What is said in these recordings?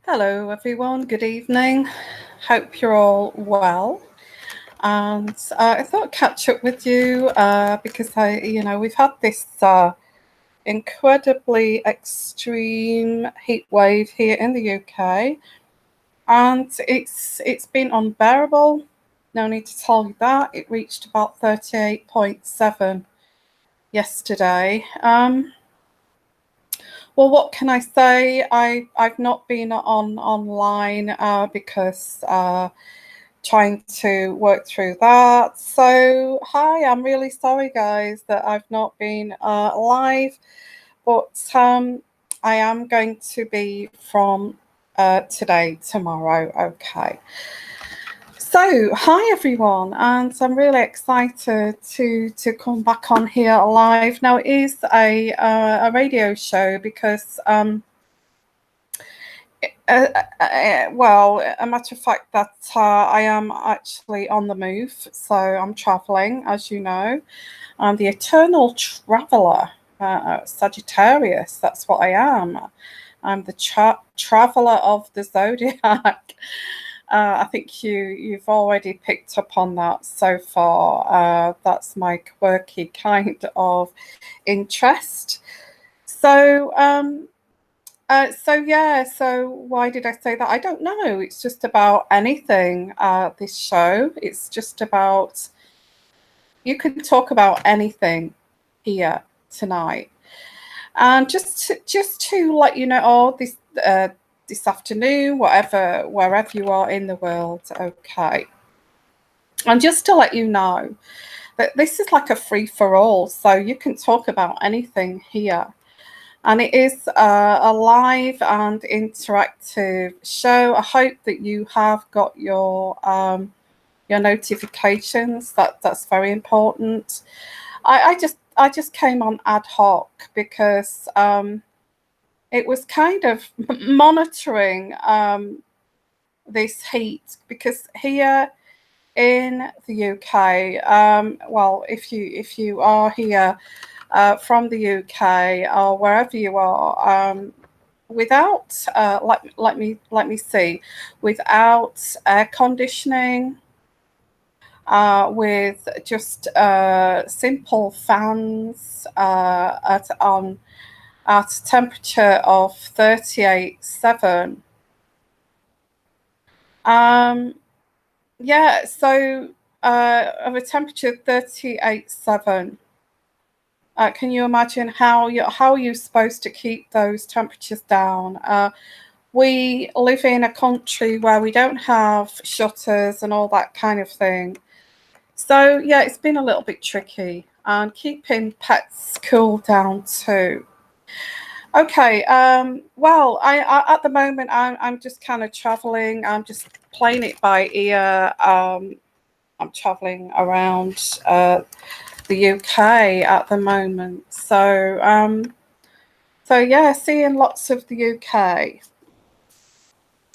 Hello, everyone. Good evening. Hope you're all well. And I thought I'd catch up with you because we've had this incredibly extreme heat wave here in the UK, and it's been unbearable. No need to tell you that. It reached about 38.7 yesterday. Well, what can I say? I've not been online because trying to work through that. So hi, I'm really sorry, guys, that I've not been live, but I am going to be from tomorrow. Okay. So, hi everyone, and I'm really excited to come back on here live. Now, it is a radio show because, well, a matter of fact that I am actually on the move, so I'm traveling, as you know. I'm the eternal traveller, Sagittarius. That's what I am. I'm the traveller of the zodiac. I think you've already picked up on that so far. That's my quirky kind of interest. So so why did I say that? I don't know. It's just about anything. This show. It's just about you can talk about anything here tonight. And just to let you know, this afternoon, wherever you are in the world, okay. And just to let you know that this is like a free for all, so you can talk about anything here. And it is a live and interactive show. I hope that you have got your notifications. That's very important. I just came on ad hoc because it was kind of monitoring this heat, because here in the UK, well, if you are here from the UK or wherever you are, without let me see, without air conditioning, with just simple fans at a temperature of 38.7. Yeah, so of a temperature of 38.7. Can you imagine how you're supposed to keep those temperatures down? We live in a country where we don't have shutters and all that kind of thing. So yeah, it's been a little bit tricky, and keeping pets cool down too. Okay, well, I at the moment I'm just kind of traveling. I'm just playing it by ear. I'm traveling around the UK at the moment. So yeah, seeing lots of the UK.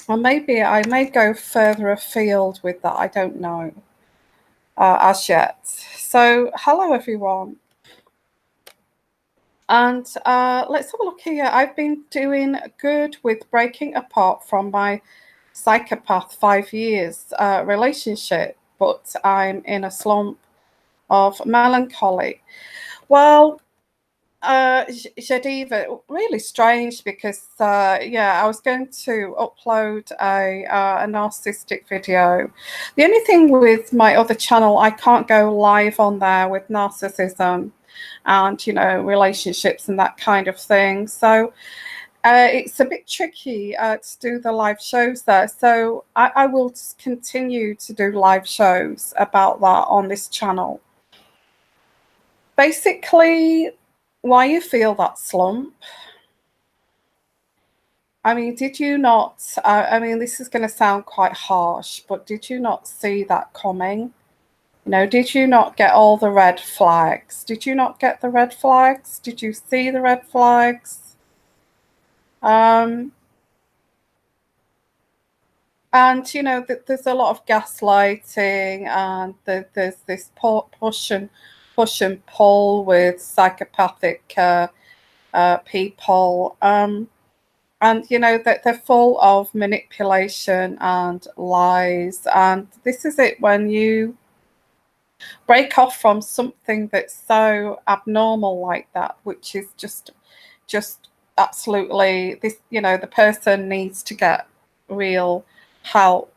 Or maybe I may go further afield with that. I don't know as yet. So hello everyone. And let's have a look here. I've been doing good with breaking apart from my psychopath 5 years relationship, but I'm in a slump of melancholy. Well, Jadiva, really strange because I was going to upload a narcissistic video. The only thing with my other channel, I can't go live on there with narcissism and relationships and that kind of thing. So it's a bit tricky to do the live shows there. So I will continue to do live shows about that on this channel. Basically, why you feel that slump. I mean, did you not? I mean, this is going to sound quite harsh, but did you not see that coming? Did you not get all the red flags? Did you not get the red flags? Did you see the red flags? And there's a lot of gaslighting, and there's this push and pull with psychopathic people. And you know that they're full of manipulation and lies, and this is it when you break off from something that's so abnormal like that, which is just absolutely this, you know, the person needs to get real help,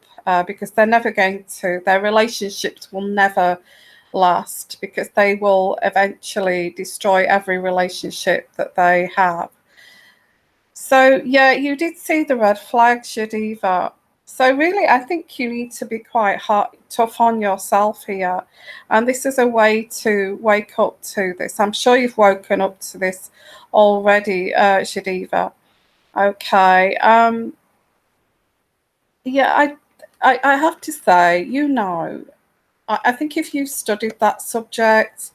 because they're never going to, their relationships will never last, because they will eventually destroy every relationship that they have. So yeah, you did see the red flags, Shadiva. So really, I think you need to be quite tough on yourself here, and this is a way to wake up to this. I'm sure you've woken up to this already, Shadiva. Okay. Yeah, I have to say, you know, I think if you studied that subject,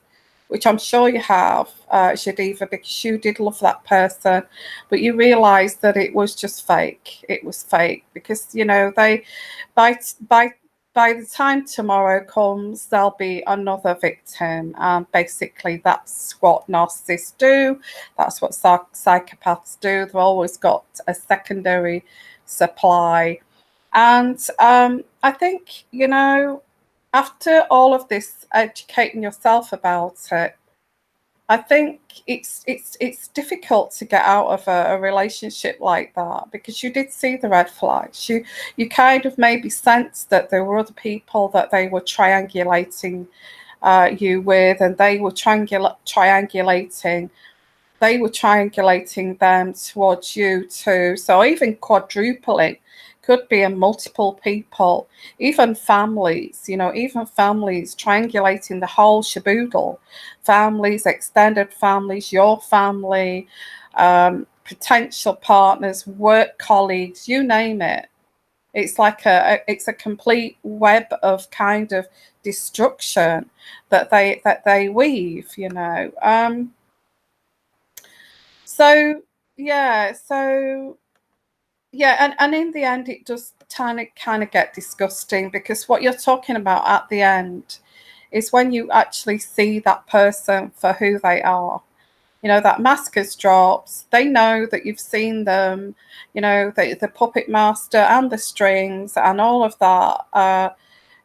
which I'm sure you have, Shadiva, because you did love that person, but you realised that it was just fake. It was fake because, you know, they, by by by the time tomorrow comes, there'll be another victim. Basically, that's what narcissists do. That's what psychopaths do. They've always got a secondary supply. And I think, you know, after all of this educating yourself about it, I think it's difficult to get out of a relationship like that, because you did see the red flags. You kind of maybe sensed that there were other people that they were triangulating you with, and they were triangulating them towards you too. So even quadrupling could be a multiple people, even families, you know, even families triangulating the whole shaboodle, families, extended families, your family, potential partners, work colleagues, you name it. It's like it's a complete web of kind of destruction that they weave, you know. So yeah, so yeah, and in the end, it does kind of get disgusting, because what you're talking about at the end is when you actually see that person for who they are. You know, that mask has dropped. They know that you've seen them. You know, the puppet master and the strings and all of that.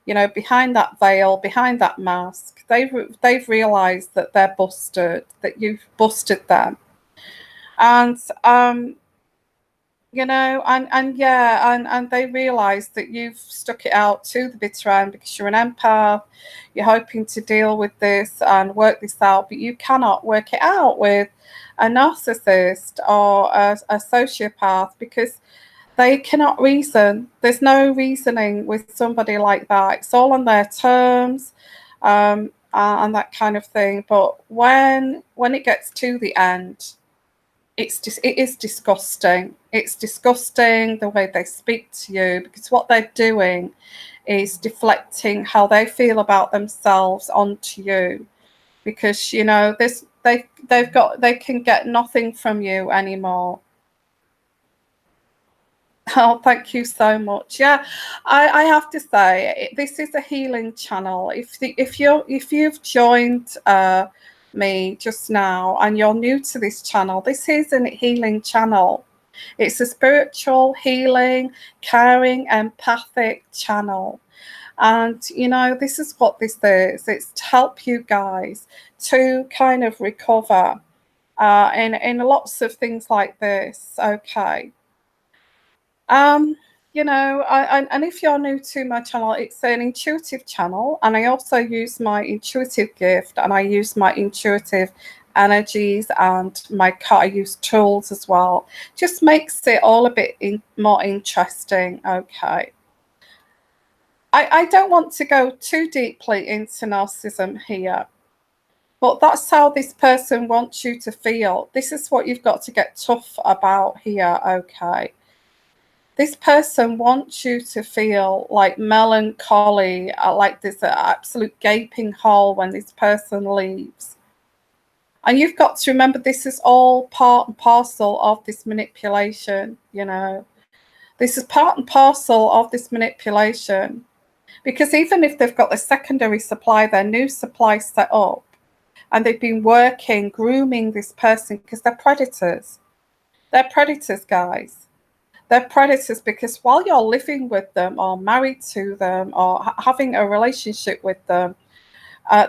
You know, behind that veil, behind that mask, they've realised that they're busted. That you've busted them, and you know, and yeah, and they realize that you've stuck it out to the bitter end, because you're an empath. You're hoping to deal with this and work this out, but you cannot work it out with a narcissist or a sociopath, because they cannot reason. There's no reasoning with somebody like that. It's all on their terms, and that kind of thing. But when it gets to the end, it is disgusting. It's disgusting the way they speak to you, because what they're doing is deflecting how they feel about themselves onto you, because you know this they can get nothing from you anymore. Oh, thank you so much. Yeah, I have to say, this is a healing channel. If you've joined me just now and you're new to this channel, this is a healing channel. It's a spiritual, healing, caring, empathic channel. And you know, this is what this is. It's to help you guys to kind of recover in lots of things like this. Okay. You know, and if you're new to my channel, it's an intuitive channel, and I also use my intuitive gift, and I use my intuitive energies, and I use tools as well. Just makes it all a bit more interesting. Okay. I don't want to go too deeply into narcissism here, but that's how this person wants you to feel. This is what you've got to get tough about here. Okay. This person wants you to feel like melancholy, like there's an absolute gaping hole when this person leaves. And you've got to remember, this is all part and parcel of this manipulation, you know. This is part and parcel of this manipulation. Because even if they've got the secondary supply, their new supply set up, and they've been working, grooming this person, because they're predators. They're predators, guys. They're predators because while you're living with them or married to them or having a relationship with them,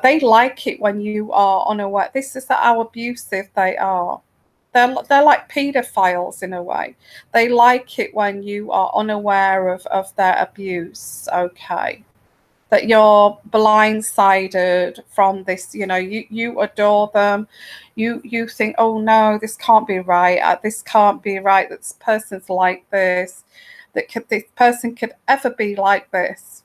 they like it when you are unaware. This is how abusive they are. They're like paedophiles in a way. They like it when you are unaware of their abuse, okay? That you're blindsided from this, you adore them. You think, oh no, this can't be right. This can't be right. That this person's like this. This person could ever be like this.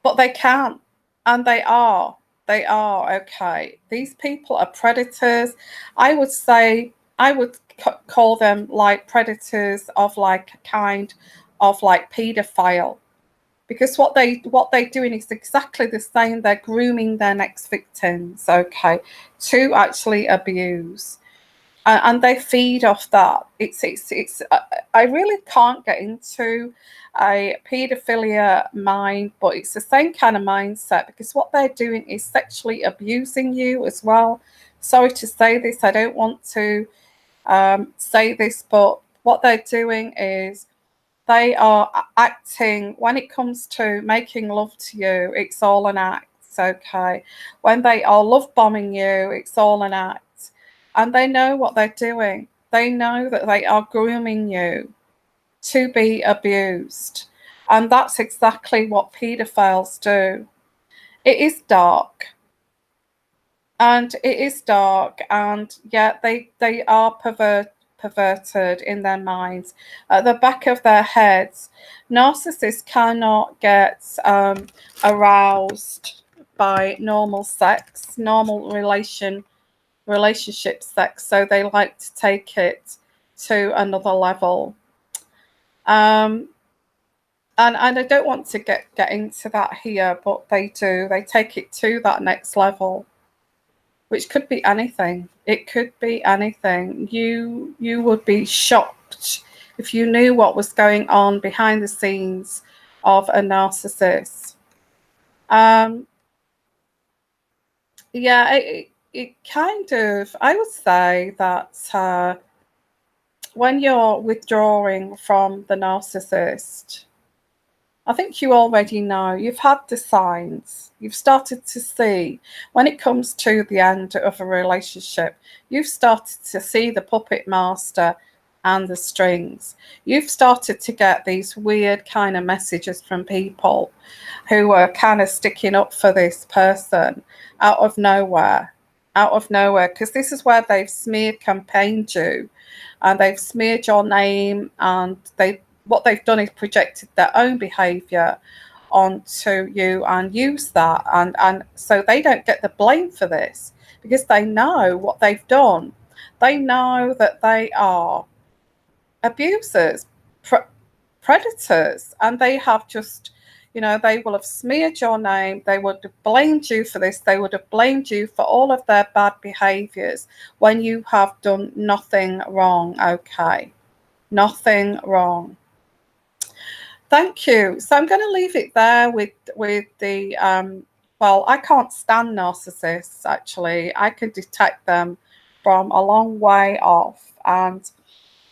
But they can't, and they are. They are, okay. These people are predators. I would say, I would call them like predators of like a kind of like paedophile, because what they're doing is exactly the same. They're grooming their next victims, okay, to actually abuse. And they feed off that. It's I really can't get into a paedophilia mind, but it's the same kind of mindset, because what they're doing is sexually abusing you as well. Sorry to say this, I don't want to say this, but what they're doing is they are acting. When it comes to making love to you, it's all an act, okay? When they are love bombing you, it's all an act. And they know what they're doing. They know that they are grooming you to be abused. And that's exactly what paedophiles do. It is dark. And it is dark. And yet they are perverted in their minds. At the back of their heads, narcissists cannot get aroused by normal sex, normal relationship sex, so they like to take it to another level. And I don't want to get into that here, but they do. They take it to that next level, which could be anything. It could be anything. You would be shocked if you knew what was going on behind the scenes of a narcissist. Yeah, it kind of, I would say that when you're withdrawing from the narcissist, I think you already know. You've had the signs. You've started to see when it comes to the end of a relationship, you've started to see the puppet master and the strings. You've started to get these weird kind of messages from people who are kind of sticking up for this person out of nowhere, because this is where they've smeared campaigned you, and they've smeared your name, and what they've done is projected their own behavior onto you and use that, and so they don't get the blame for this, because they know what they've done. They know that they are abusers, predators, and they have just, they will have smeared your name. They would have blamed you for this. They would have blamed you for all of their bad behaviors when you have done nothing wrong, okay? Nothing wrong. Thank you. So I'm going to leave it there with the well, I can't stand narcissists, actually. I can detect them from a long way off, and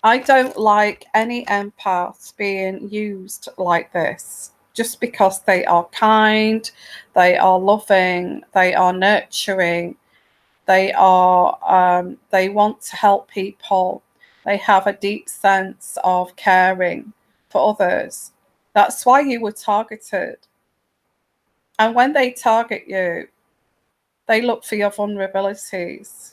I don't like any empaths being used like this, just because they are kind, they are loving, they are nurturing, they want to help people, they have a deep sense of caring for others. That's why you were targeted. And when they target you, they look for your vulnerabilities.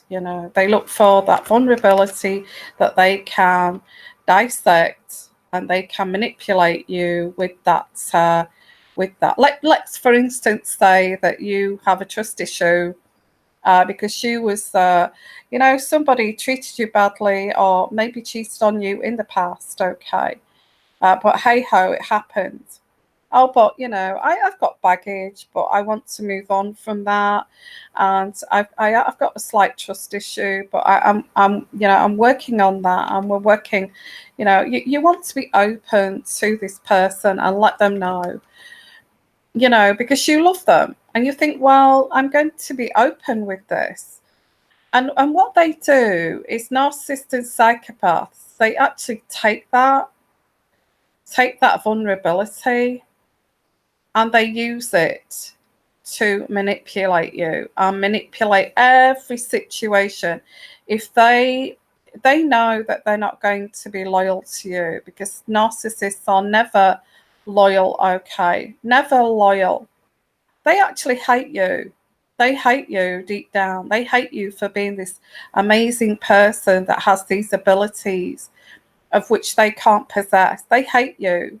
They look for that vulnerability that they can dissect, and they can manipulate you with that. Let's for instance say that you have a trust issue because you was somebody treated you badly, or maybe cheated on you in the past, okay, but hey ho, it happened. Oh, but I've got baggage, but I want to move on from that, and I've got a slight trust issue, but I'm working on that, and we're working. You want to be open to this person and let them know, because you love them, and you think, well, I'm going to be open with this. And what they do is narcissists and psychopaths, they actually take that vulnerability and they use it to manipulate you and manipulate every situation. If they know that they're not going to be loyal to you, because narcissists are never loyal, okay? Never loyal. They actually hate you. They hate you deep down. They hate you for being this amazing person that has these abilities of which they can't possess. They hate you.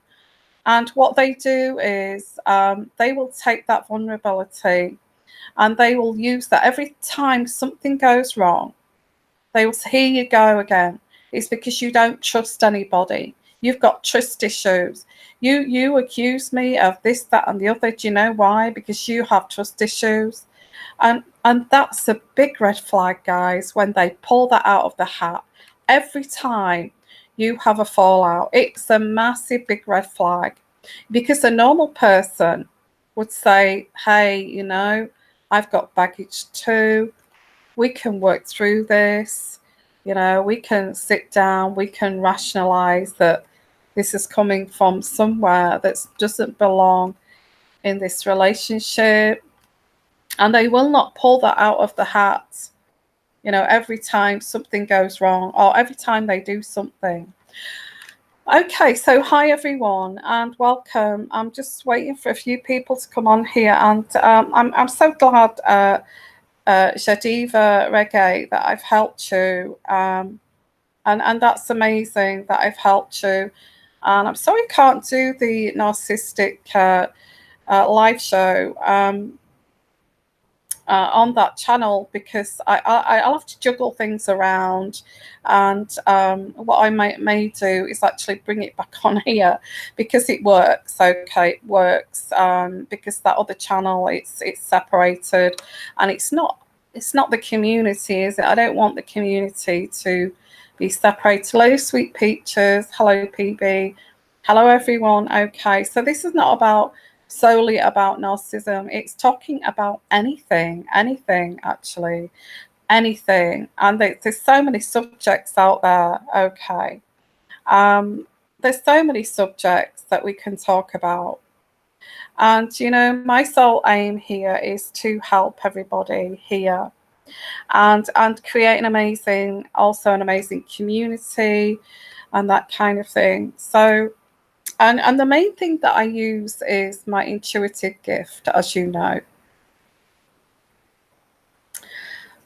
And what they do is they will take that vulnerability and they will use that every time something goes wrong. They will say, here you go again. It's because you don't trust anybody. You've got trust issues. You accuse me of this, that, and the other. Do you know why? Because you have trust issues. And that's a big red flag, guys, when they pull that out of the hat. Every time you have a fallout, it's a massive big red flag. Because a normal person would say, hey, you know, I've got baggage too. We can work through this. You know, we can sit down, we can rationalize that this is coming from somewhere that doesn't belong in this relationship. And they will not pull that out of the hat, you know, every time something goes wrong or every time they do something. Okay, so hi everyone and welcome. I'm just waiting for a few people to come on here, and I'm so glad, Jadiva Reggae, that I've helped you, and that's amazing that I've helped you. And I'm sorry I can't do the narcissistic live show on that channel, because I'll have to juggle things around, and what I may do is actually bring it back on here, because it works. Okay, it works, because that other channel, it's separated, and it's not the community, is it? I don't want the community to be separated. Hello, Sweet Peaches. Hello, PB. Hello, everyone. Okay, so this is not about solely about narcissism. It's talking about anything actually, anything. And there's so many subjects out there. Okay, there's so many subjects that we can talk about, and you know, my sole aim here is to help everybody here and create an amazing community and that kind of thing. So and the main thing that I use is my intuitive gift, as you know.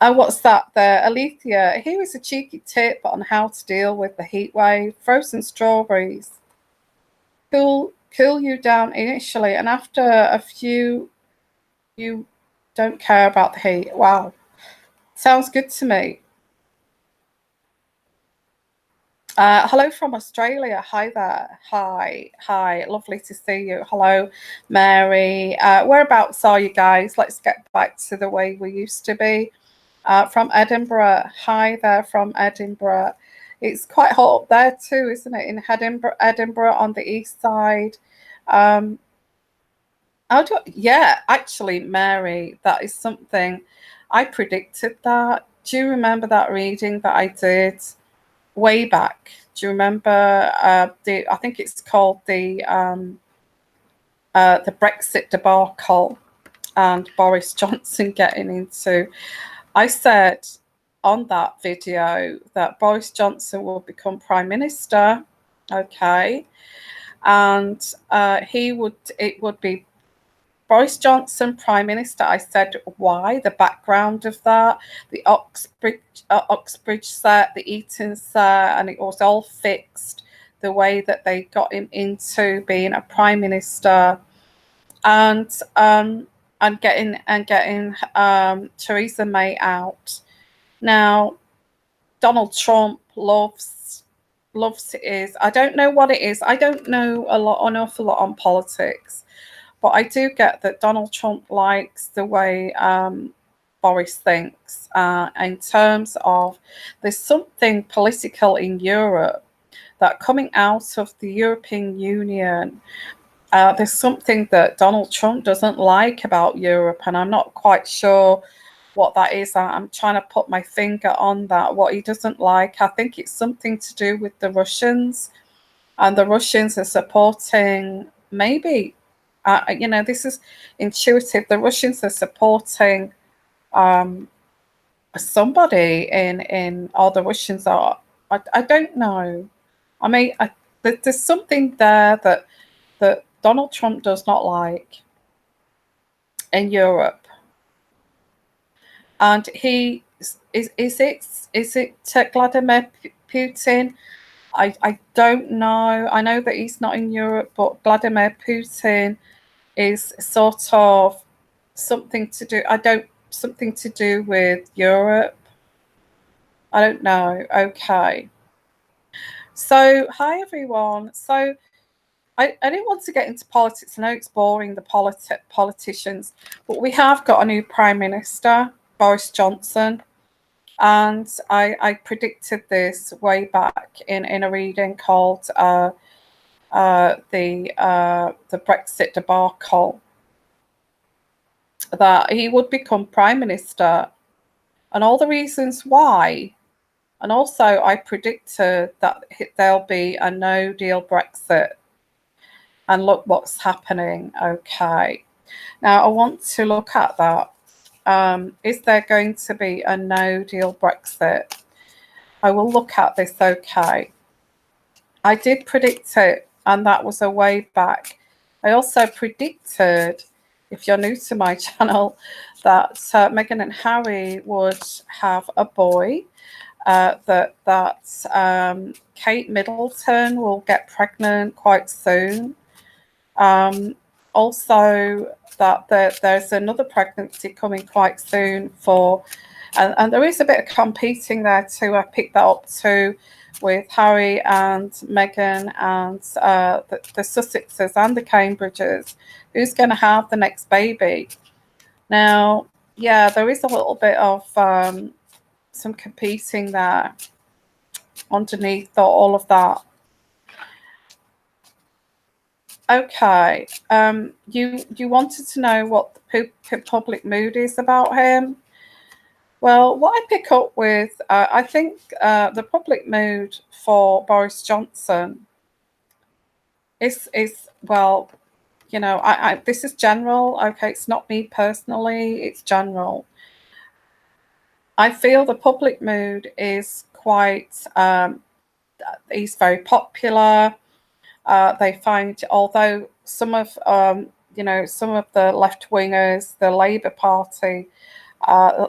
What's that there? Alethea, here is a cheeky tip on how to deal with the heat wave. Frozen strawberries cool you down initially, and after a few, you don't care about the heat. Wow. Sounds good to me. Hello from Australia. Hi there. Hi. Lovely to see you. Hello, Mary. Whereabouts are you guys? Let's get back to the way we used to be. From Edinburgh. Hi there from Edinburgh. It's quite hot up there too, isn't it? In Edinburgh on the east side. Yeah, actually, Mary, that is something I predicted that. Do you remember that reading that I did way back? Do you remember I think it's called the Brexit debacle and Boris Johnson getting into? I said on that video that Boris Johnson will become Prime Minister, okay, and it would be Boris Johnson Prime Minister. I said why, the background of that, the Uxbridge set, the Eton set, and it was all fixed, the way that they got him into being a Prime Minister, and getting Theresa May out. Now, Donald Trump loves his, I don't know what it is. I don't know an awful lot on politics, but I do get that Donald Trump likes the way Boris thinks in terms of there's something political in Europe that coming out of the European Union. There's something that Donald Trump doesn't like about Europe, and I'm not quite sure what that is. I'm trying to put my finger on that, what he doesn't like. I think it's something to do with the Russians, and the Russians are supporting, maybe, this is intuitive. The Russians are supporting somebody or the Russians are, I don't know. I mean, there's something there that Donald Trump does not like in Europe. And he is it Vladimir Putin? I don't know. I know that he's not in Europe, but Vladimir Putin is sort of something to do with Europe. I don't know. Okay. So hi everyone. So I didn't want to get into politics. I know it's boring, the politicians, but we have got a new Prime Minister, Boris Johnson. And I predicted this way back in a reading called the Brexit debacle, that he would become Prime Minister, and all the reasons why. And also I predicted that there'll be a no deal Brexit. And look what's happening. Okay. Now I want to look at that. Is there going to be a no deal Brexit? I will look at this. Okay. I did predict it, and that was a way back. I also predicted, if you're new to my channel, that Meghan and Harry would have a boy. That Kate Middleton will get pregnant quite soon. Also, that there's another pregnancy coming quite soon and there is a bit of competing there too. I picked that up too with Harry and Meghan and the Sussexes and the Cambridges. Who's going to have the next baby? Now, yeah, there is a little bit of some competing there underneath all of that. Okay, you wanted to know what the public mood is about him. Well, what I pick up with, I think the public mood for Boris Johnson is well, I this is general. Okay, it's not me personally; it's general. I feel the public mood is quite. He's very popular. They find, although some of some of the left wingers, the Labour Party,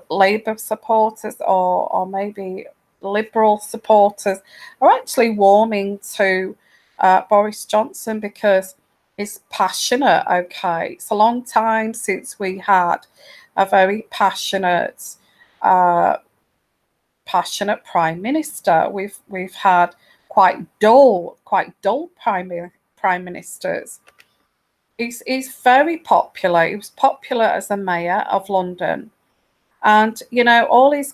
Labour supporters, or maybe Liberal supporters, are actually warming to Boris Johnson because he's passionate. Okay, it's a long time since we had a very passionate prime minister. We've had quite dull prime ministers. He's very popular. He was popular as a mayor of London, and all his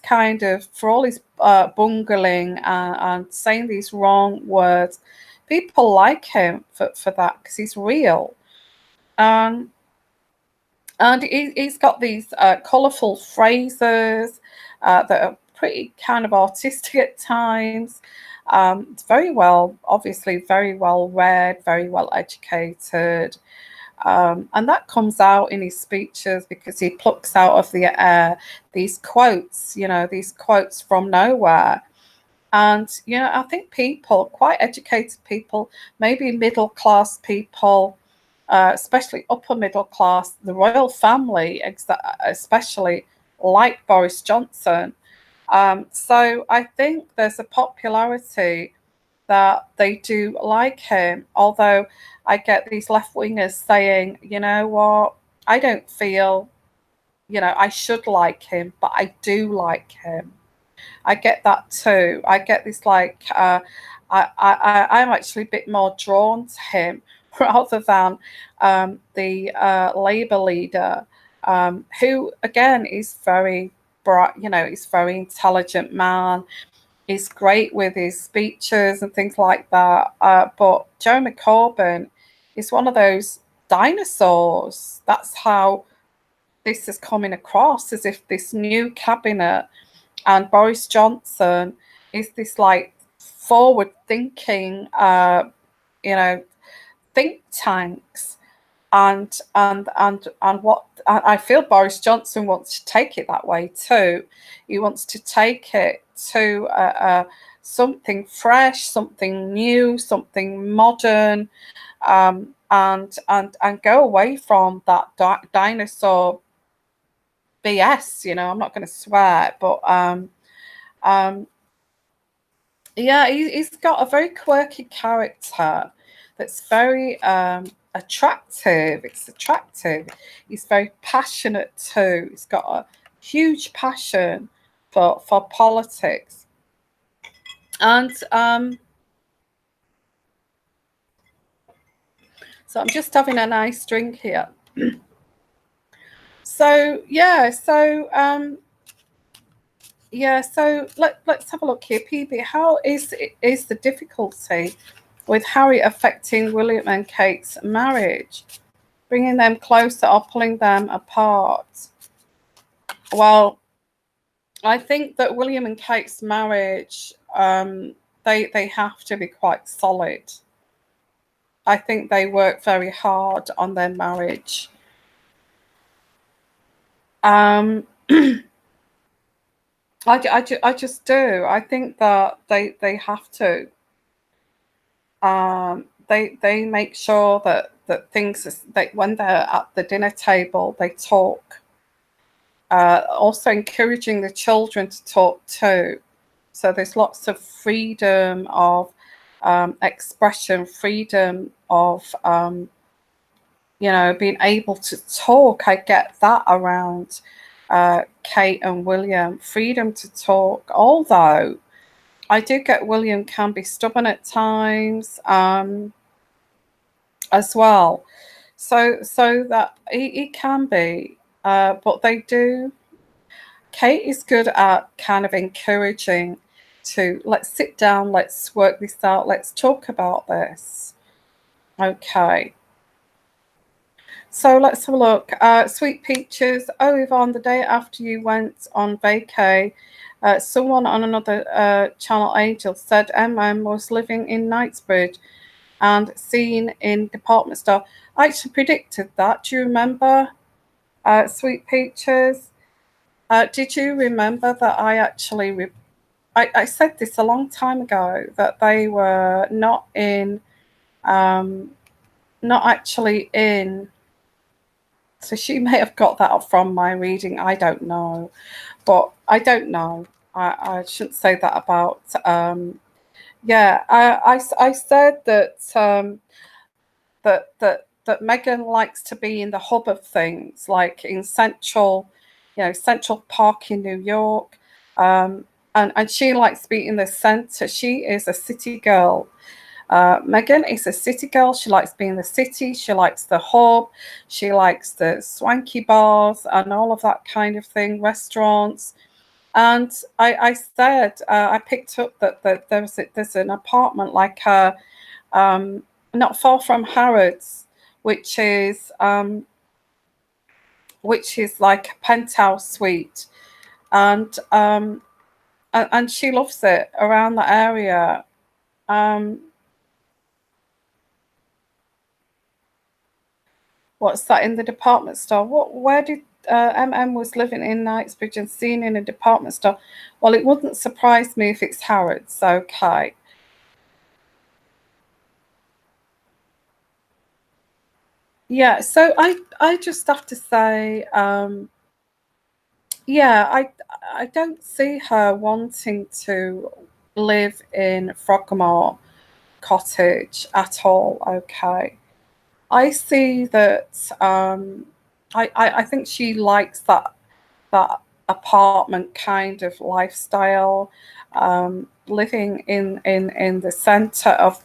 for all his bungling and saying these wrong words, people like him for that because he's real. And he's got these colourful phrases that are pretty kind of artistic at times. It's obviously very well read, very well educated. And that comes out in his speeches because he plucks out of the air these quotes, these quotes from nowhere. And, I think people, quite educated people, maybe middle class people, especially upper middle class, the royal family, especially, like Boris Johnson. So I think there's a popularity that they do like him, although I get these left wingers saying, you know what, I don't feel, I should like him, but I do like him. I get that too. I get this I'm actually a bit more drawn to him rather than the Labour leader, who again is very bright. He's a very intelligent man. He's great with his speeches and things like that. But Jeremy Corbyn is one of those dinosaurs. That's how this is coming across as if this new cabinet and Boris Johnson is this like forward thinking, think tanks, and what I feel Boris Johnson wants to take it that way too. He wants to take it to something fresh, something new, something modern, and go away from that dinosaur BS. I'm not going to swear, but yeah, he's got a very quirky character that's very attractive. It's attractive. He's very passionate too. He's got a huge passion for politics. And so I'm just having a nice drink here. So let's have a look here. PB, how is the difficulty with Harry affecting William and Kate's marriage, bringing them closer or pulling them apart? Well, I think that William and Kate's marriage, they have to be quite solid. I think they work very hard on their marriage. I just do. I think that they have to. They make sure that things that when they're at the dinner table they talk. Also encouraging the children to talk too. So there's lots of freedom of expression, freedom of being able to talk. I get that around Kate and William, freedom to talk, although I do get William can be stubborn at times as well. So that he can be, but they do. Kate is good at kind of encouraging to, let's sit down, let's work this out, let's talk about this. Okay. So let's have a look. Sweet Peaches. Oh, Yvonne, the day after you went on vacay, someone on another channel, Angel, said was living in Knightsbridge and seen in department store. I actually predicted that. Do you remember, Sweet Peaches? Did you remember that I actually I said this a long time ago, that they were not actually in. So she may have got that from my reading. I don't know, but I don't know. I shouldn't say that about. Yeah, I said that that Megan likes to be in the hub of things, like in Central Park in New York, and she likes to be in the center. She is a city girl. Megan is a city girl. She likes being in the city. She likes the hub. She likes the swanky bars and all of that kind of thing, restaurants. And I said, I picked up that there's an apartment like not far from Harrods, which is like a penthouse suite, and she loves it around the area. What's that in the department store? Where did was living in Knightsbridge and seen in a department store? Well, it wouldn't surprise me if it's Harrods. Okay. Yeah, so I just have to say, yeah, I don't see her wanting to live in Frogmore Cottage at all. Okay. I see that I think she likes that apartment kind of lifestyle, living in the center of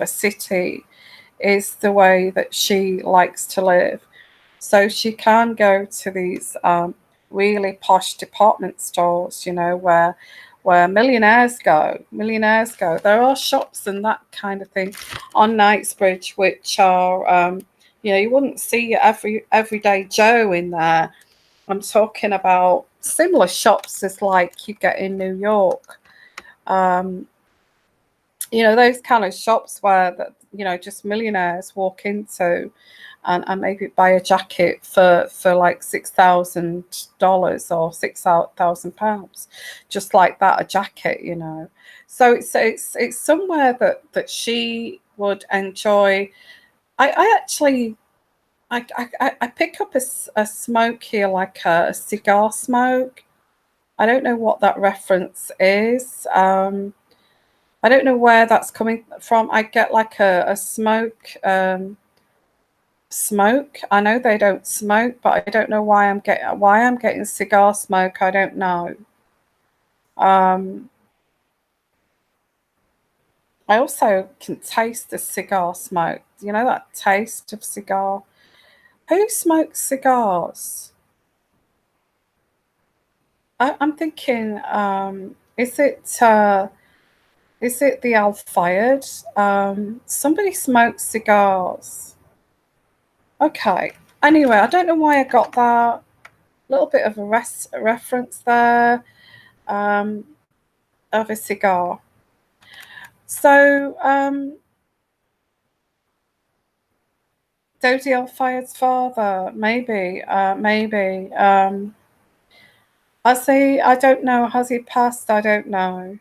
a city is the way that she likes to live. So she can go to these really posh department stores, where millionaires go. There are shops and that kind of thing on Knightsbridge, which are, you wouldn't see everyday Joe in there. I'm talking about similar shops as like you get in New York. You know, those kind of shops where that, you know, just millionaires walk into and maybe buy a jacket for like $6,000 or £6,000, just like that, a jacket, you know. So it's somewhere that she would enjoy. I actually I pick up a smoke here, like a cigar smoke. I don't know what that reference is. I don't know where that's coming from. I get like a smoke. Smoke. I know they don't smoke, but I don't know why I'm getting cigar smoke. I don't know. Um, I also can taste the cigar smoke. You know that taste of cigar. Who smokes cigars? I'm thinking, is it the Al-Fayed? Somebody smokes cigars. Okay. Anyway, I don't know why I got that. Little bit of a reference there, um, of a cigar. So, Dodi Al-Fayed's father, maybe, maybe. I don't know. Has he passed? I don't know.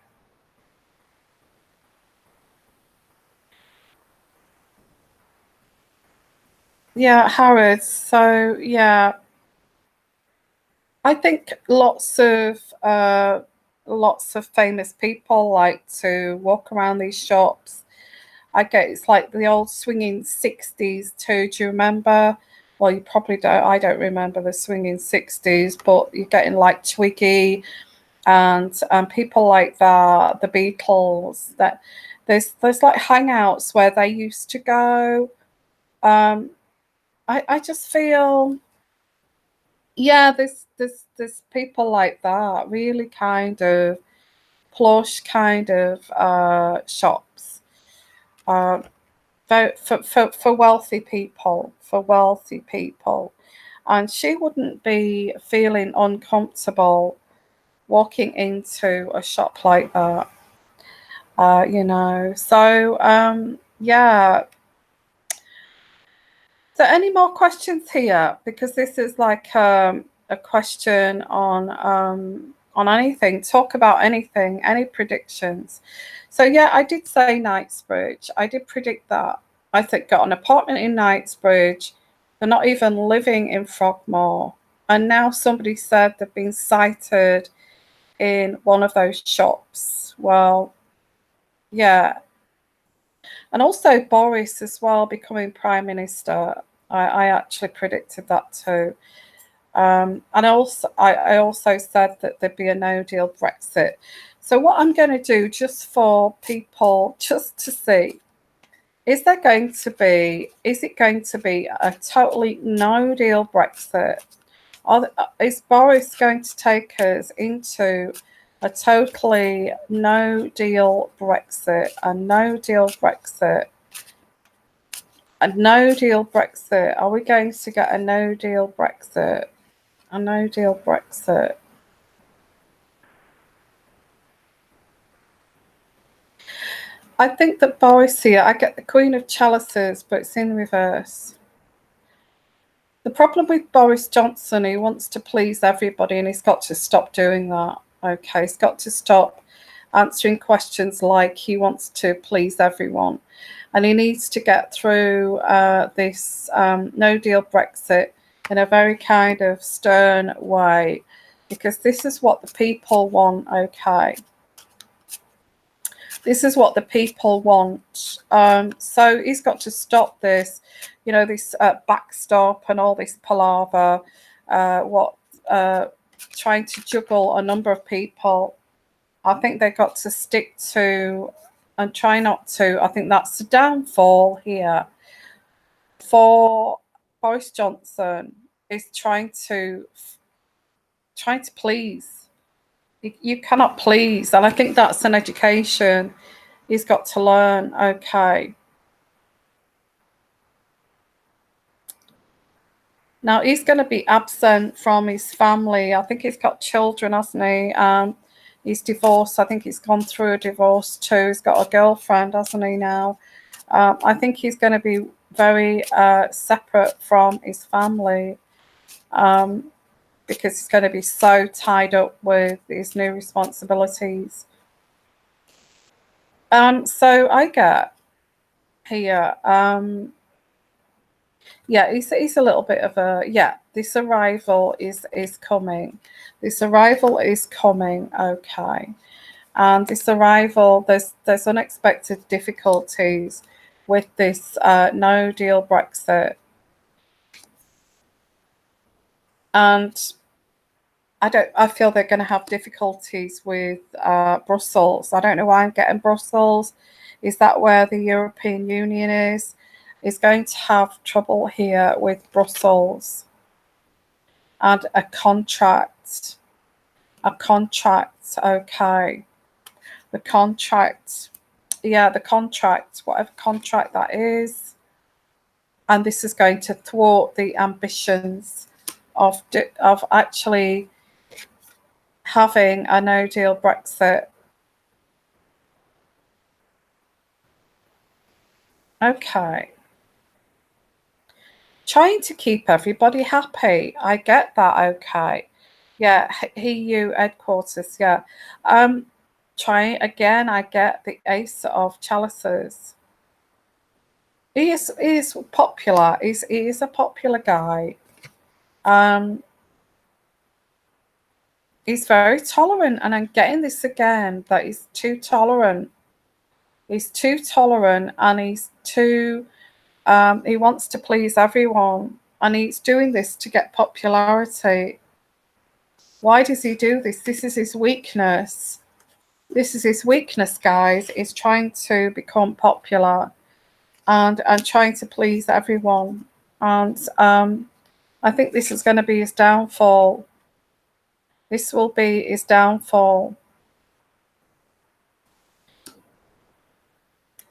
Yeah, Harrods. So, yeah, I think lots of famous people like to walk around these shops. I get it's like the old swinging 60s too. Do you remember? Well, you probably don't. I don't remember the swinging 60s, but you're getting like Twiggy and people like that, the Beatles. That there's like hangouts where they used to go. Um, I just feel, yeah, there's people like that, really kind of plush kind of shops. Uh, for wealthy people, and she wouldn't be feeling uncomfortable walking into a shop like that, you know. So yeah. So any more questions here, because this is like a question on anything, talk about anything, any predictions. So yeah, I did say Knightsbridge. I did predict that. I think got an apartment in Knightsbridge. They're not even living in Frogmore. And now somebody said they've been sighted in one of those shops. Well, yeah. And also Boris as well becoming Prime Minister. I actually predicted that too. And I also said that there'd be a no deal Brexit. So what I'm going to do, just for people, just to see, is it going to be a totally no deal Brexit? Is Boris going to take us into a totally no deal Brexit? A no deal Brexit? A no deal Brexit? Are we going to get a no deal Brexit? A no deal Brexit? I think that Boris here, I get the Queen of Chalices, but it's in reverse. The problem with Boris Johnson, he wants to please everybody and he's got to stop doing that. Okay, he's got to stop answering questions like he wants to please everyone. And he needs to get through this no deal Brexit in a very kind of stern way, because this is what the people want. Okay. This is what the people want. So he's got to stop this, you know, this backstop and all this palaver, what trying to juggle a number of people. I think they've got to stick to and try not to. I think that's the downfall here for Boris Johnson, is trying to please. You cannot please, and I think that's an education he's got to learn. Okay. Now he's going to be absent from his family. I think he's got children, hasn't he? He's divorced. I think he's gone through a divorce too. He's got a girlfriend, hasn't he now? I think he's going to be very separate from his family because he's going to be so tied up with his new responsibilities. So I get here, yeah, he's a little bit of a, yeah, this arrival is coming. This arrival is coming, okay. And this arrival, there's unexpected difficulties with this no deal Brexit. And I feel they're going to have difficulties with Brussels. I don't know why I'm getting Brussels. Is that where the European Union is? Is going to have trouble here with Brussels and a contract. Okay. The contract, yeah, the contract, whatever contract that is. And this is going to thwart the ambitions of actually having a no deal Brexit. Okay. Trying to keep everybody happy. I get that, okay. Yeah, EU headquarters, yeah. Trying again, I get the Ace of Chalices. He is popular. He is a popular guy. He's very tolerant, and I'm getting this again, that he's too tolerant. He's too tolerant, and he's too he wants to please everyone, and he's doing this to get popularity. Why does he do this? This is his weakness. This is his weakness, guys. He's trying to become popular and trying to please everyone. And I think this is going to be his downfall. This will be his downfall.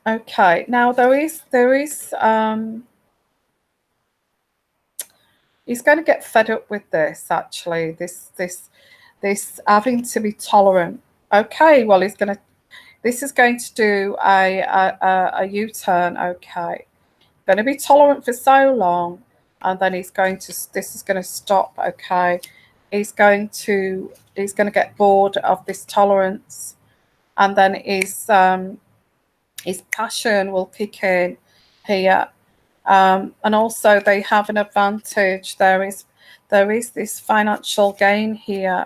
Okay, now there is he's going to get fed up with this, actually, this having to be tolerant. Okay, well, this is going to do a U-turn. Okay, going to be tolerant for so long, and then this is going to stop. Okay, he's going to get bored of this tolerance, and then his passion will kick in here. And also they have an advantage. There is this financial gain here.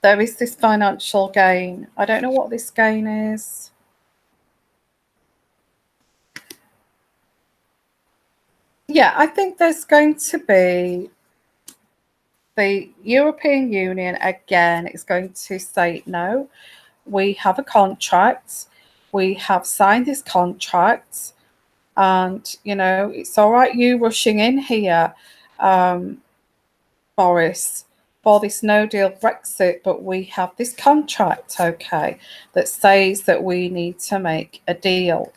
There is this financial gain. I don't know what this gain is. Yeah, I think there's going to be the European Union again is going to say, no, we have a contract. We have signed this contract. And, you know, it's all right you rushing in here, Boris, for this no deal Brexit, but we have this contract, okay, that says that we need to make a deal.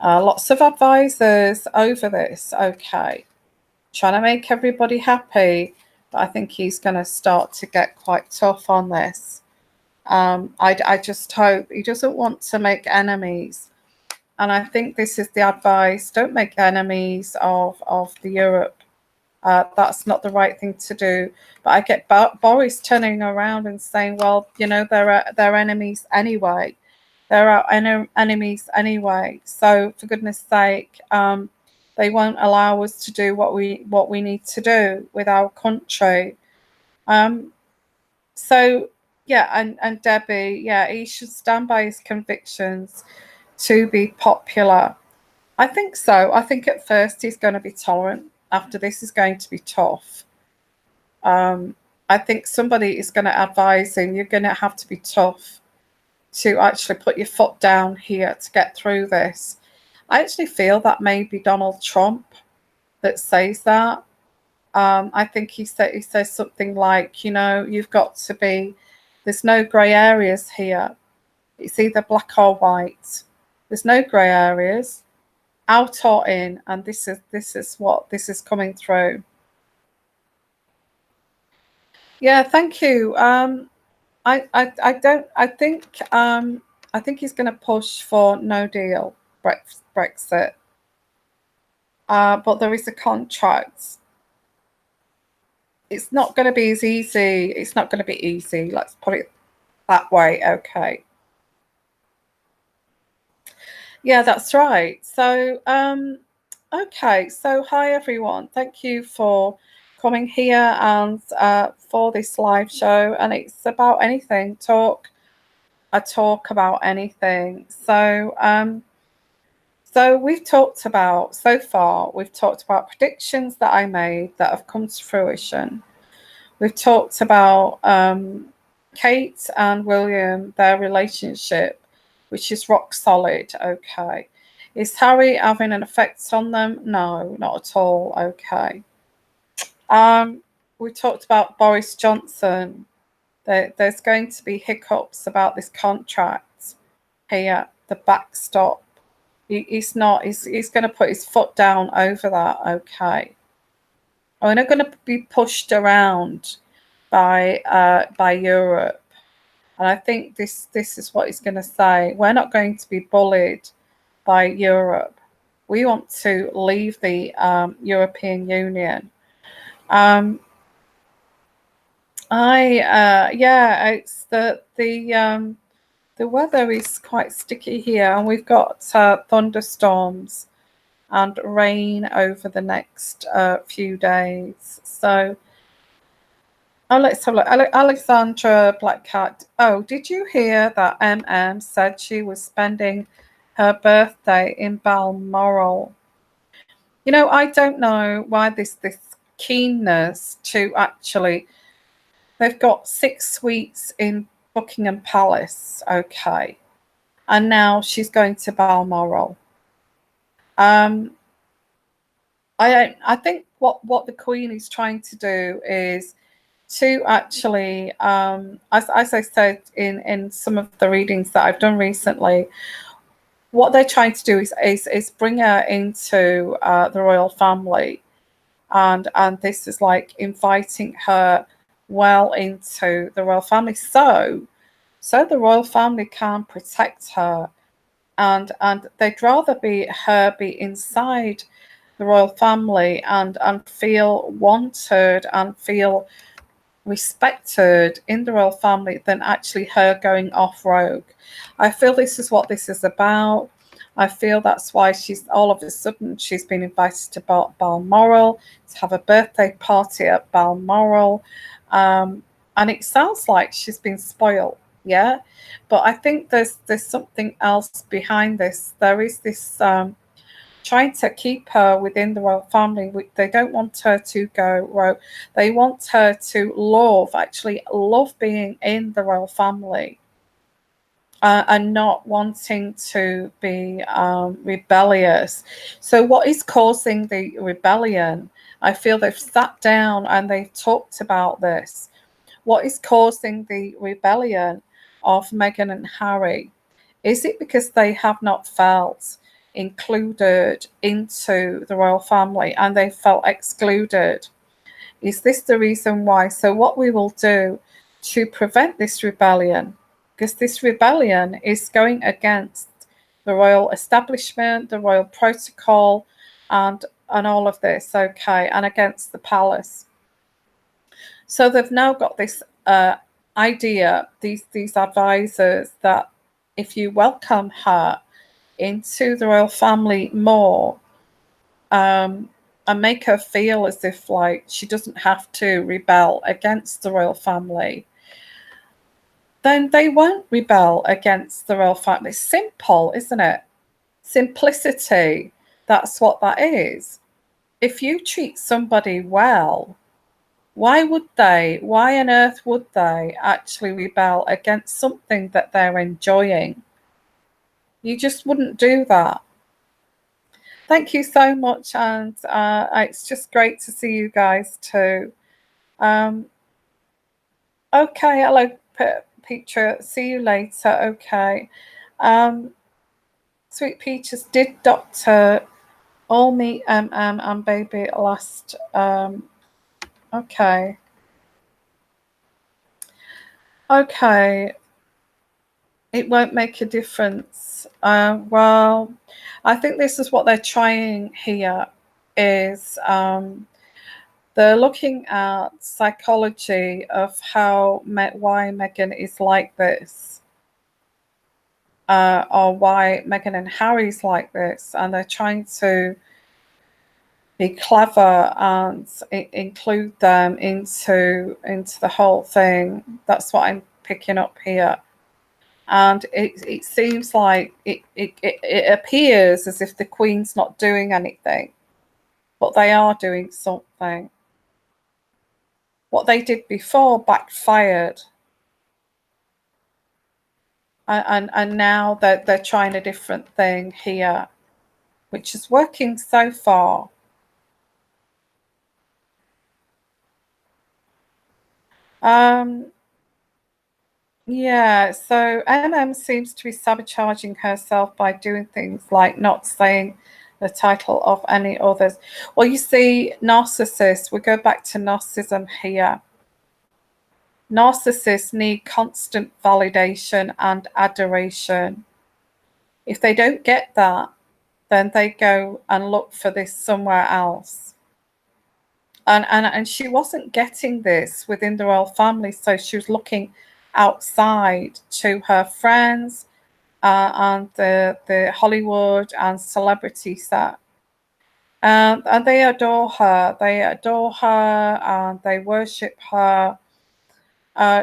Lots of advisors over this, okay, trying to make everybody happy, but I think he's going to start to get quite tough on this. I just hope he doesn't want to make enemies. And I think this is the advice: don't make enemies of the Europe. That's not the right thing to do. But I get Boris turning around and saying, well, you know, they're enemies anyway. There are enemies anyway. So for goodness sake, they won't allow us to do what we need to do with our country. So yeah, and Debbie, yeah, he should stand by his convictions to be popular. I think so. I think at first he's going to be tolerant. After this is going to be tough. I think somebody is going to advise him, you're going to have to be tough to actually put your foot down here to get through this. I actually feel that may be Donald Trump that says that. I think he says something like, you know, you've got to be, there's no grey areas here. It's either black or white. There's no grey areas. out or in, and this is what this is coming through. Yeah, thank you. I think he's going to push for no deal, Brexit. But there is a contract. It's not going to be as easy. It's not going to be easy. Let's put it that way. Okay. Yeah, that's right. So, okay. So, hi everyone. Thank you for coming here and for this live show. And it's about anything. I talk about anything. So, so we've talked about so far. We've talked about predictions that I made that have come to fruition. We've talked about Kate and William, their relationship, which is rock solid. Okay. Is Harry having an effect on them? No, not at all. Okay. We talked about Boris Johnson. There's going to be hiccups about this contract here, the backstop. He's not, he's going to put his foot down over that. Okay. We're not going to be pushed around by Europe, and I think this is what he's going to say. We're not going to be bullied by Europe. We want to leave the European Union. Yeah, it's the weather is quite sticky here, and we've got thunderstorms and rain over the next few days. So, oh, let's have a look. Alexandra Black Cat. Oh, did you hear that MM said she was spending her birthday in Balmoral? You know, I don't know why this keenness to actually. They've got 6 suites in Buckingham Palace, okay, and now she's going to Balmoral. I think what the Queen is trying to do is to actually, as I said in some of the readings that I've done recently, what they're trying to do is bring her into the royal family, and this is like inviting her well into the royal family, so the royal family can protect her, and they'd rather be inside the royal family and feel wanted and feel respected in the royal family than actually her going off rogue. I feel this is what this is about. I feel that's why she's all of a sudden she's been invited to Balmoral to have a birthday party at Balmoral, and it sounds like she's been spoiled. Yeah, but I think there's something else behind this. There is this trying to keep her within the royal family. They don't want her to go rogue. They want her to actually love being in the royal family, and not wanting to be rebellious. So what is causing the rebellion? I feel they've sat down and they've talked about this. What is causing the rebellion of Meghan and Harry? Is it because they have not felt included into the royal family and they felt excluded? Is this the reason why? So what we will do to prevent this rebellion, because this rebellion is going against the royal establishment, the royal protocol, and all of this, okay, and against the palace. So they've now got this idea, these advisors, that if you welcome her into the royal family more, and make her feel as if like she doesn't have to rebel against the royal family, then they won't rebel against the royal family. Simple, isn't it? Simplicity. That's what that is. If you treat somebody well, why on earth would they actually rebel against something that they're enjoying? You just wouldn't do that. Thank you so much, and it's just great to see you guys too. Okay, hello, Petra. See you later. Okay. Sweet Peaches, did Dr. All me, and baby last. Okay. Okay. It won't make a difference. Well, I think this is what they're trying here is they're looking at psychology of how why Meghan is like this, or why Meghan and Harry's like this, and they're trying to be clever and include them into the whole thing. That's what I'm picking up here. And it seems like it appears as if the Queen's not doing anything, but they are doing something. What they did before backfired, and now they're trying a different thing here, which is working so far. Yeah, so seems to be sabotaging herself by doing things like not saying the title of any others. Well, you see, narcissists, we go back to narcissism here. Narcissists need constant validation and adoration. If they don't get that, then they go and look for this somewhere else. And she wasn't getting this within the royal family, so she was looking outside to her friends and the Hollywood and celebrity set. And they adore her. They adore her and they worship her.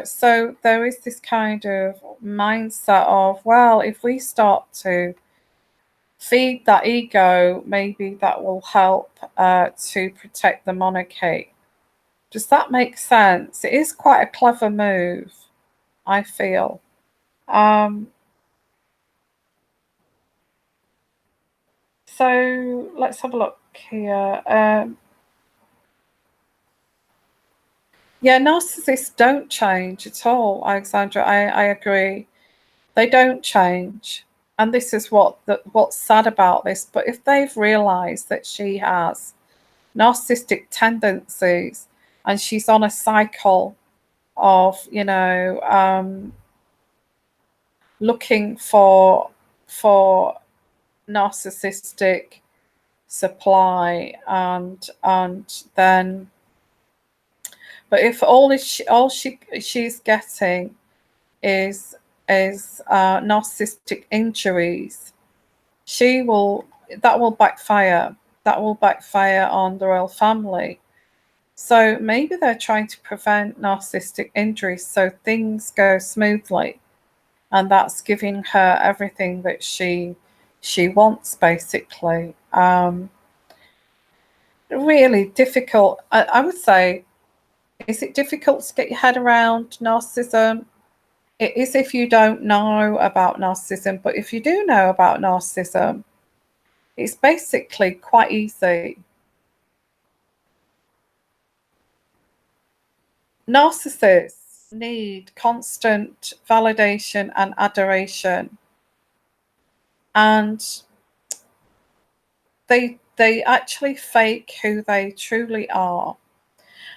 So there is this kind of mindset of, well, if we start to feed that ego, maybe that will help to protect the monarchy. Does that make sense? It is quite a clever move, I feel. So let's have a look here. Yeah, narcissists don't change at all, Alexandra. I agree. They don't change. And this is what's sad about this. But if they've realized that she has narcissistic tendencies and she's on a cycle of, looking for narcissistic supply, and then, but if she's getting is narcissistic injuries, that will backfire. That will backfire on the royal family. So maybe they're trying to prevent narcissistic injuries so things go smoothly, and that's giving her everything that she wants, basically. Really difficult. I would say, is it difficult to get your head around narcissism? It is if you don't know about narcissism, but if you do know about narcissism, it's basically quite easy. Narcissists need constant validation and adoration, and they actually fake who they truly are.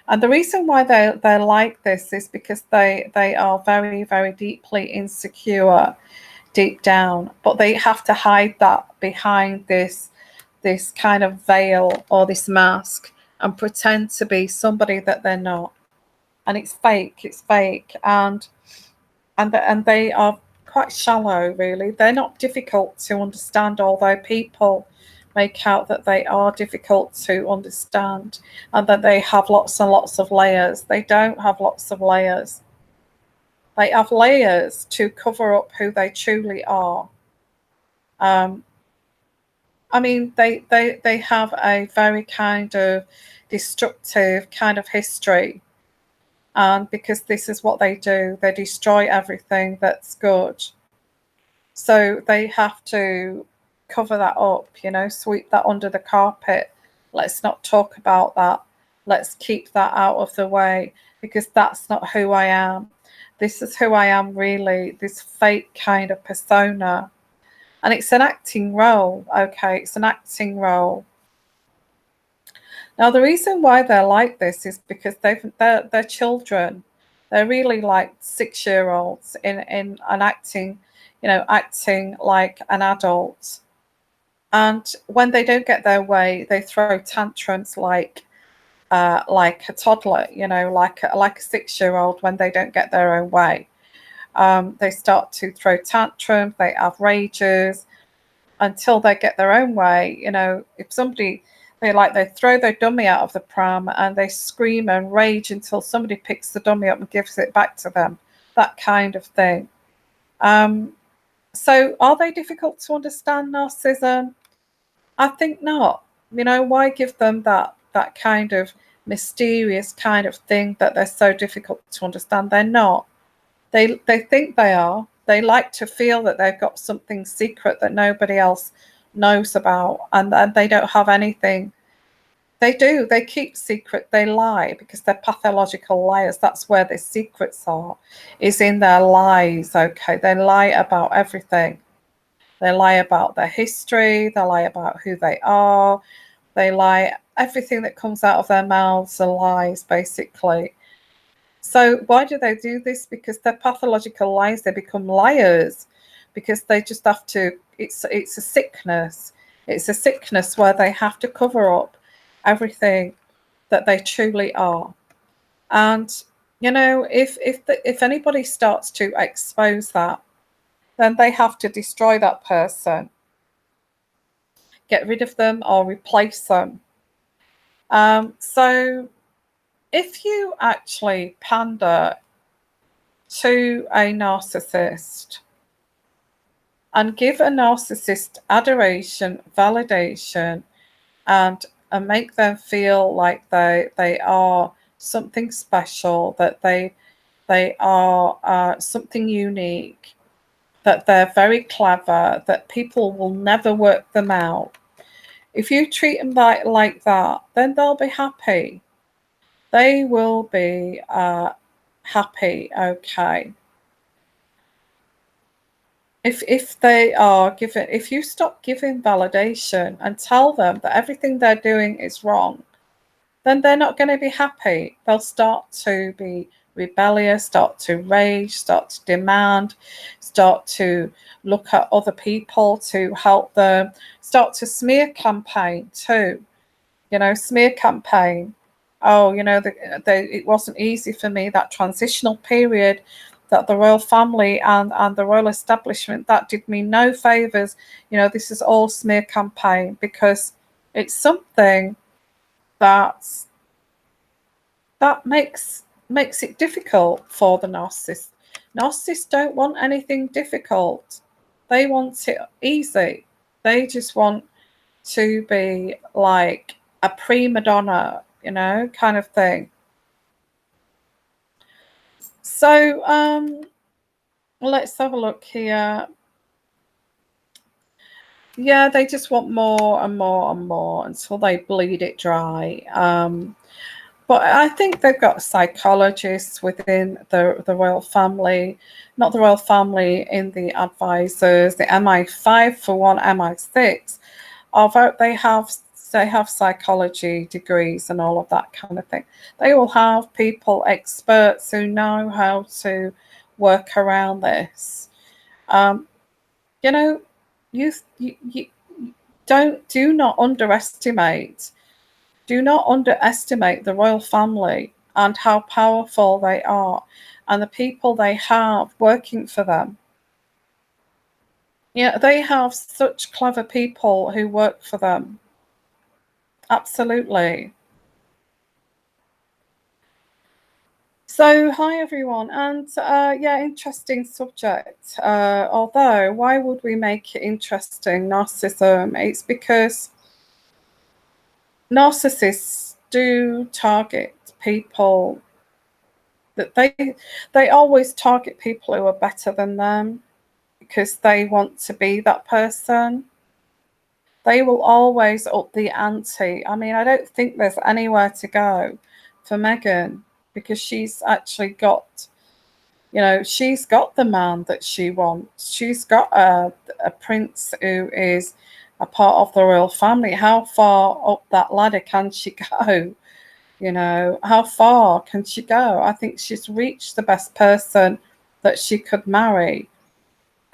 And the reason why they're like this is because they are very, very deeply insecure deep down, but they have to hide that behind this kind of veil or this mask and pretend to be somebody that they're not. And it's fake, and they are quite shallow, really. They're not difficult to understand, although people make out that they are difficult to understand and that they have lots and lots of layers. They don't have lots of layers. They have layers to cover up who they truly are. I mean, they have a very kind of destructive kind of history. And because this is what they do, they destroy everything that's good. So they have to cover that up, sweep that under the carpet. Let's not talk about that. Let's keep that out of the way, because that's not who I am. This is who I am, really, this fake kind of persona. And it's an acting role, okay? It's an acting role. Now, the reason why they're like this is because they're children. They're really like 6-year-olds in and acting, acting like an adult. And when they don't get their way, they throw tantrums like a toddler, like a 6-year-old when they don't get their own way. They start to throw tantrums, they have rages until they get their own way. If somebody, they throw their dummy out of the pram and they scream and rage until somebody picks the dummy up and gives it back to them, that kind of thing. So are they difficult to understand, narcissism? I think not. Why give them that kind of mysterious kind of thing that they're so difficult to understand? They're not. They think they are. They like to feel that they've got something secret that nobody else knows about, and they don't have anything. They do. They keep secret. They lie because they're pathological liars. That's where their secrets are, is in their lies. Okay, they lie about everything. They lie about their history. They lie about who they are. They lie. Everything that comes out of their mouths are lies, basically. So why do they do this? Because they're pathological liars. They become liars because they just have to. It's a sickness. It's a sickness where they have to cover up everything that they truly are. And if anybody starts to expose that, then they have to destroy that person, get rid of them, or replace them. So if you actually pander to a narcissist and give a narcissist adoration, validation, and make them feel like they are something special, that they are something unique, that they're very clever, that people will never work them out. If you treat them like that, then they'll be happy. They will be happy, okay. If they are given, if you stop giving validation and tell them that everything they're doing is wrong, then they're not going to be happy. They'll start to be rebellious, start to rage, start to demand, start to look at other people to help them, start to smear campaign too. Smear campaign. Oh, it wasn't easy for me, that transitional period, that the royal family and the royal establishment, that did me no favours. This is all smear campaign because it's something that makes it difficult for the narcissist. Narcissists don't want anything difficult. They want it easy. They just want to be like a prima donna, kind of thing. So let's have a look here. Yeah, they just want more and more and more until they bleed it dry. But I think they've got psychologists within the royal family, not the royal family, in the advisors, the MI5 for one, MI6. Although they have psychology degrees and all of that kind of thing. They will have people, experts who know how to work around this. You do not underestimate. Do not underestimate the royal family and how powerful they are and the people they have working for them. They have such clever people who work for them. Absolutely. So, hi everyone, and interesting subject. Although, why would we make it interesting? Narcissism. It's because narcissists do target people that they always target people who are better than them because they want to be that person. They will always up the ante. I mean, I don't think there's anywhere to go for Meghan because she's actually got, she's got the man that she wants. She's got a prince who is a part of the royal family. How far up that ladder can she go? You know, how far can she go? I think she's reached the best person that she could marry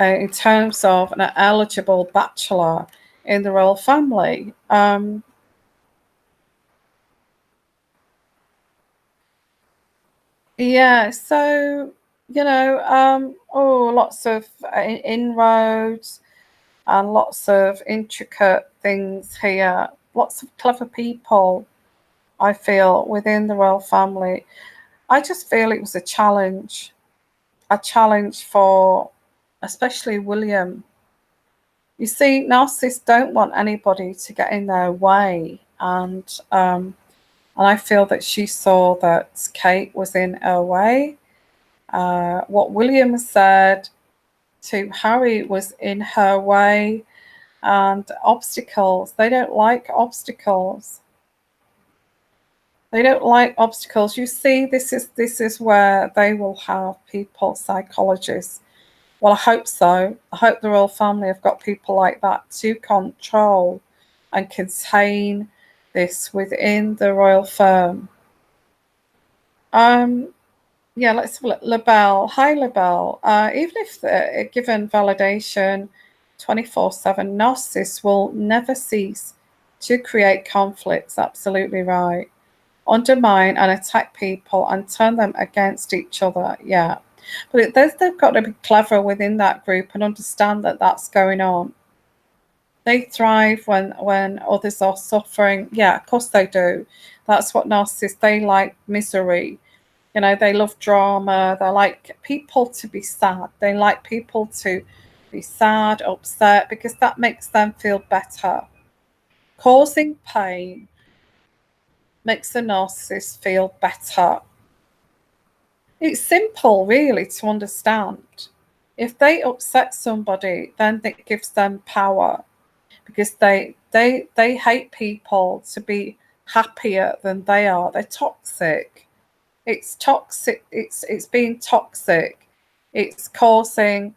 in terms of an eligible bachelor in the royal family. Yeah, so, you know, lots of inroads and lots of intricate things here. Lots of clever people, I feel, within the royal family. I just feel it was a challenge for especially William. You see, narcissists don't want anybody to get in their way, and I feel that she saw that Kate was in her way. What William said to Harry was in her way, and obstacles. They don't like obstacles. They don't like obstacles. You see, this is where they will have people, psychologists. Well, I hope so. I hope the royal family have got people like that to control and contain this within the royal firm. Yeah, let's have a look. LaBelle. Hi, LaBelle. Even if they're given validation 24/7, narcissists will never cease to create conflicts. Absolutely right. Undermine and attack people and turn them against each other. Yeah. But they've got to be clever within that group and understand that that's going on. They thrive when others are suffering. Yeah, of course they do. That's what narcissists, they like misery. You know, they love drama. They like people to be sad. They like people to be sad, upset, because that makes them feel better. Causing pain makes the narcissist feel better. It's simple, really, to understand. If they upset somebody, then it gives them power, because they hate people to be happier than they are. They're toxic. It's toxic. It's being toxic. It's causing,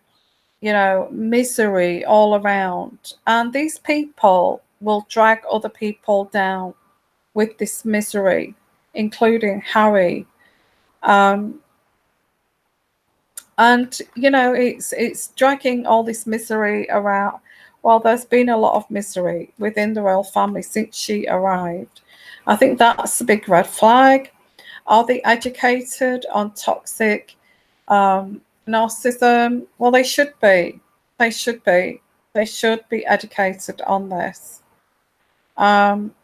you know, misery all around. And these people will drag other people down with this misery, including Harry. Um, and you know, it's dragging all this misery around. Well, there's been a lot of misery within the royal family since she arrived. I think that's a big red flag. Are they educated on toxic narcissism? Well, they should be. They should be. They should be educated on this. Um,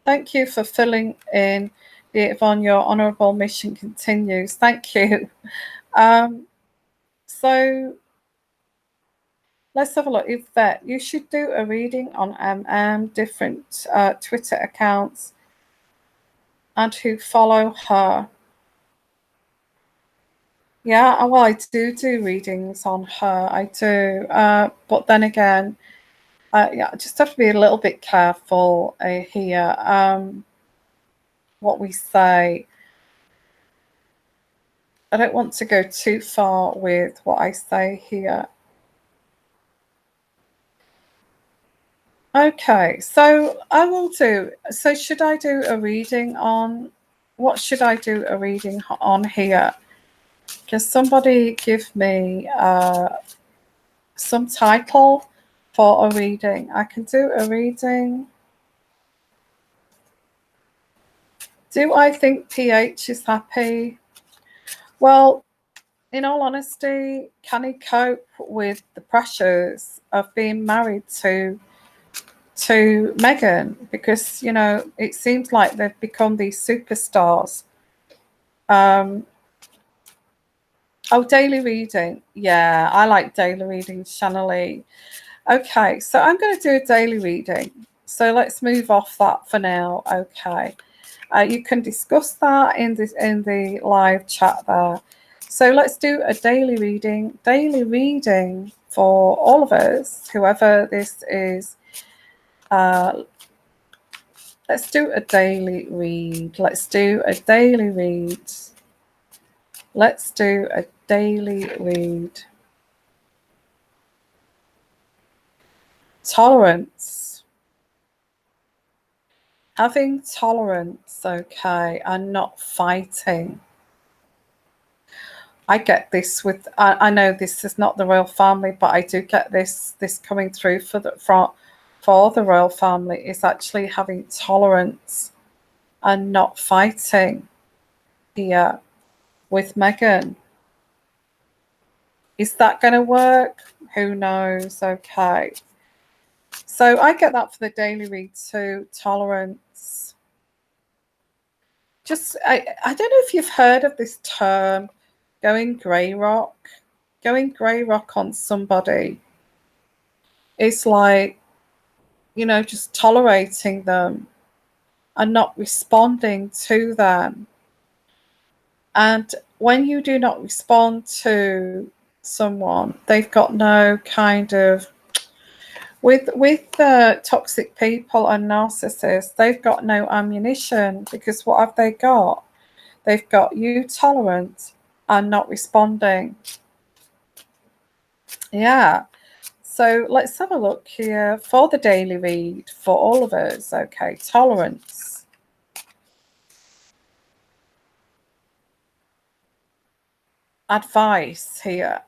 Thank you for filling in, Yvonne. Your honourable mission continues. Thank you. Um, so let's have a look. Yvette, you should do a reading on different Twitter accounts and who follow her. Yeah, well, I do readings on her. I do. But then again, yeah, I just have to be a little bit careful here. What we say. I don't want to go too far with what I say here. Okay, so I will do. So should I do a reading on? What should I do a reading on here? Can somebody give me some title for a reading? I can do a reading. Do I think PH is happy? Well, in all honesty, can he cope with the pressures of being married to Meghan? Because, you know, it seems like they've become these superstars. Daily reading. Yeah, I like daily readings, Shanalee. Okay, so I'm going to do a daily reading. So let's move off that for now. Okay. You can discuss that in the live chat there. So let's do a daily reading. Daily reading for all of us, whoever this is. Let's do a daily read. Let's do a daily read. Let's do a daily read. Tolerance. Having tolerance, okay, and not fighting. I get this with, I know this is not the royal family, but I do get this coming through for the royal family, is actually having tolerance and not fighting here with Meghan. Is that going to work? Who knows? Okay. So I get that for the daily read too. Tolerance. Just, I don't know if you've heard of this term, going grey rock. Going grey rock on somebody. It's like, you know, just tolerating them and not responding to them. And when you do not respond to someone, they've got no kind of, with toxic people and narcissists, they've got no ammunition, because what have they got? They've got you tolerant and not responding. Yeah. So let's have a look here for the daily read for all of us. Okay, tolerance. Advice here.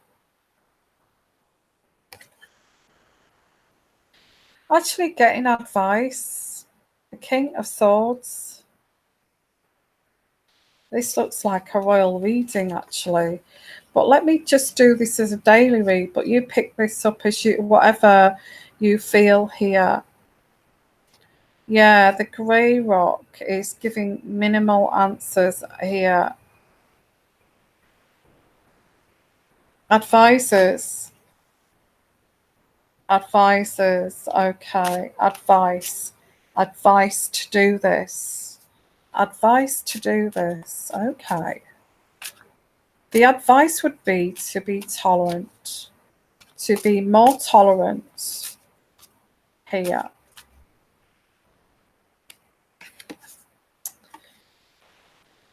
Actually getting advice. The King of Swords. This looks like a royal reading, actually. But let me just do this as a daily read, but you pick this up as you, whatever you feel here. Yeah, the grey rock is giving minimal answers here. Advisors. Advisors, okay. Advice. Advice to do this. Advice to do this, okay. The advice would be to be tolerant, to be more tolerant here.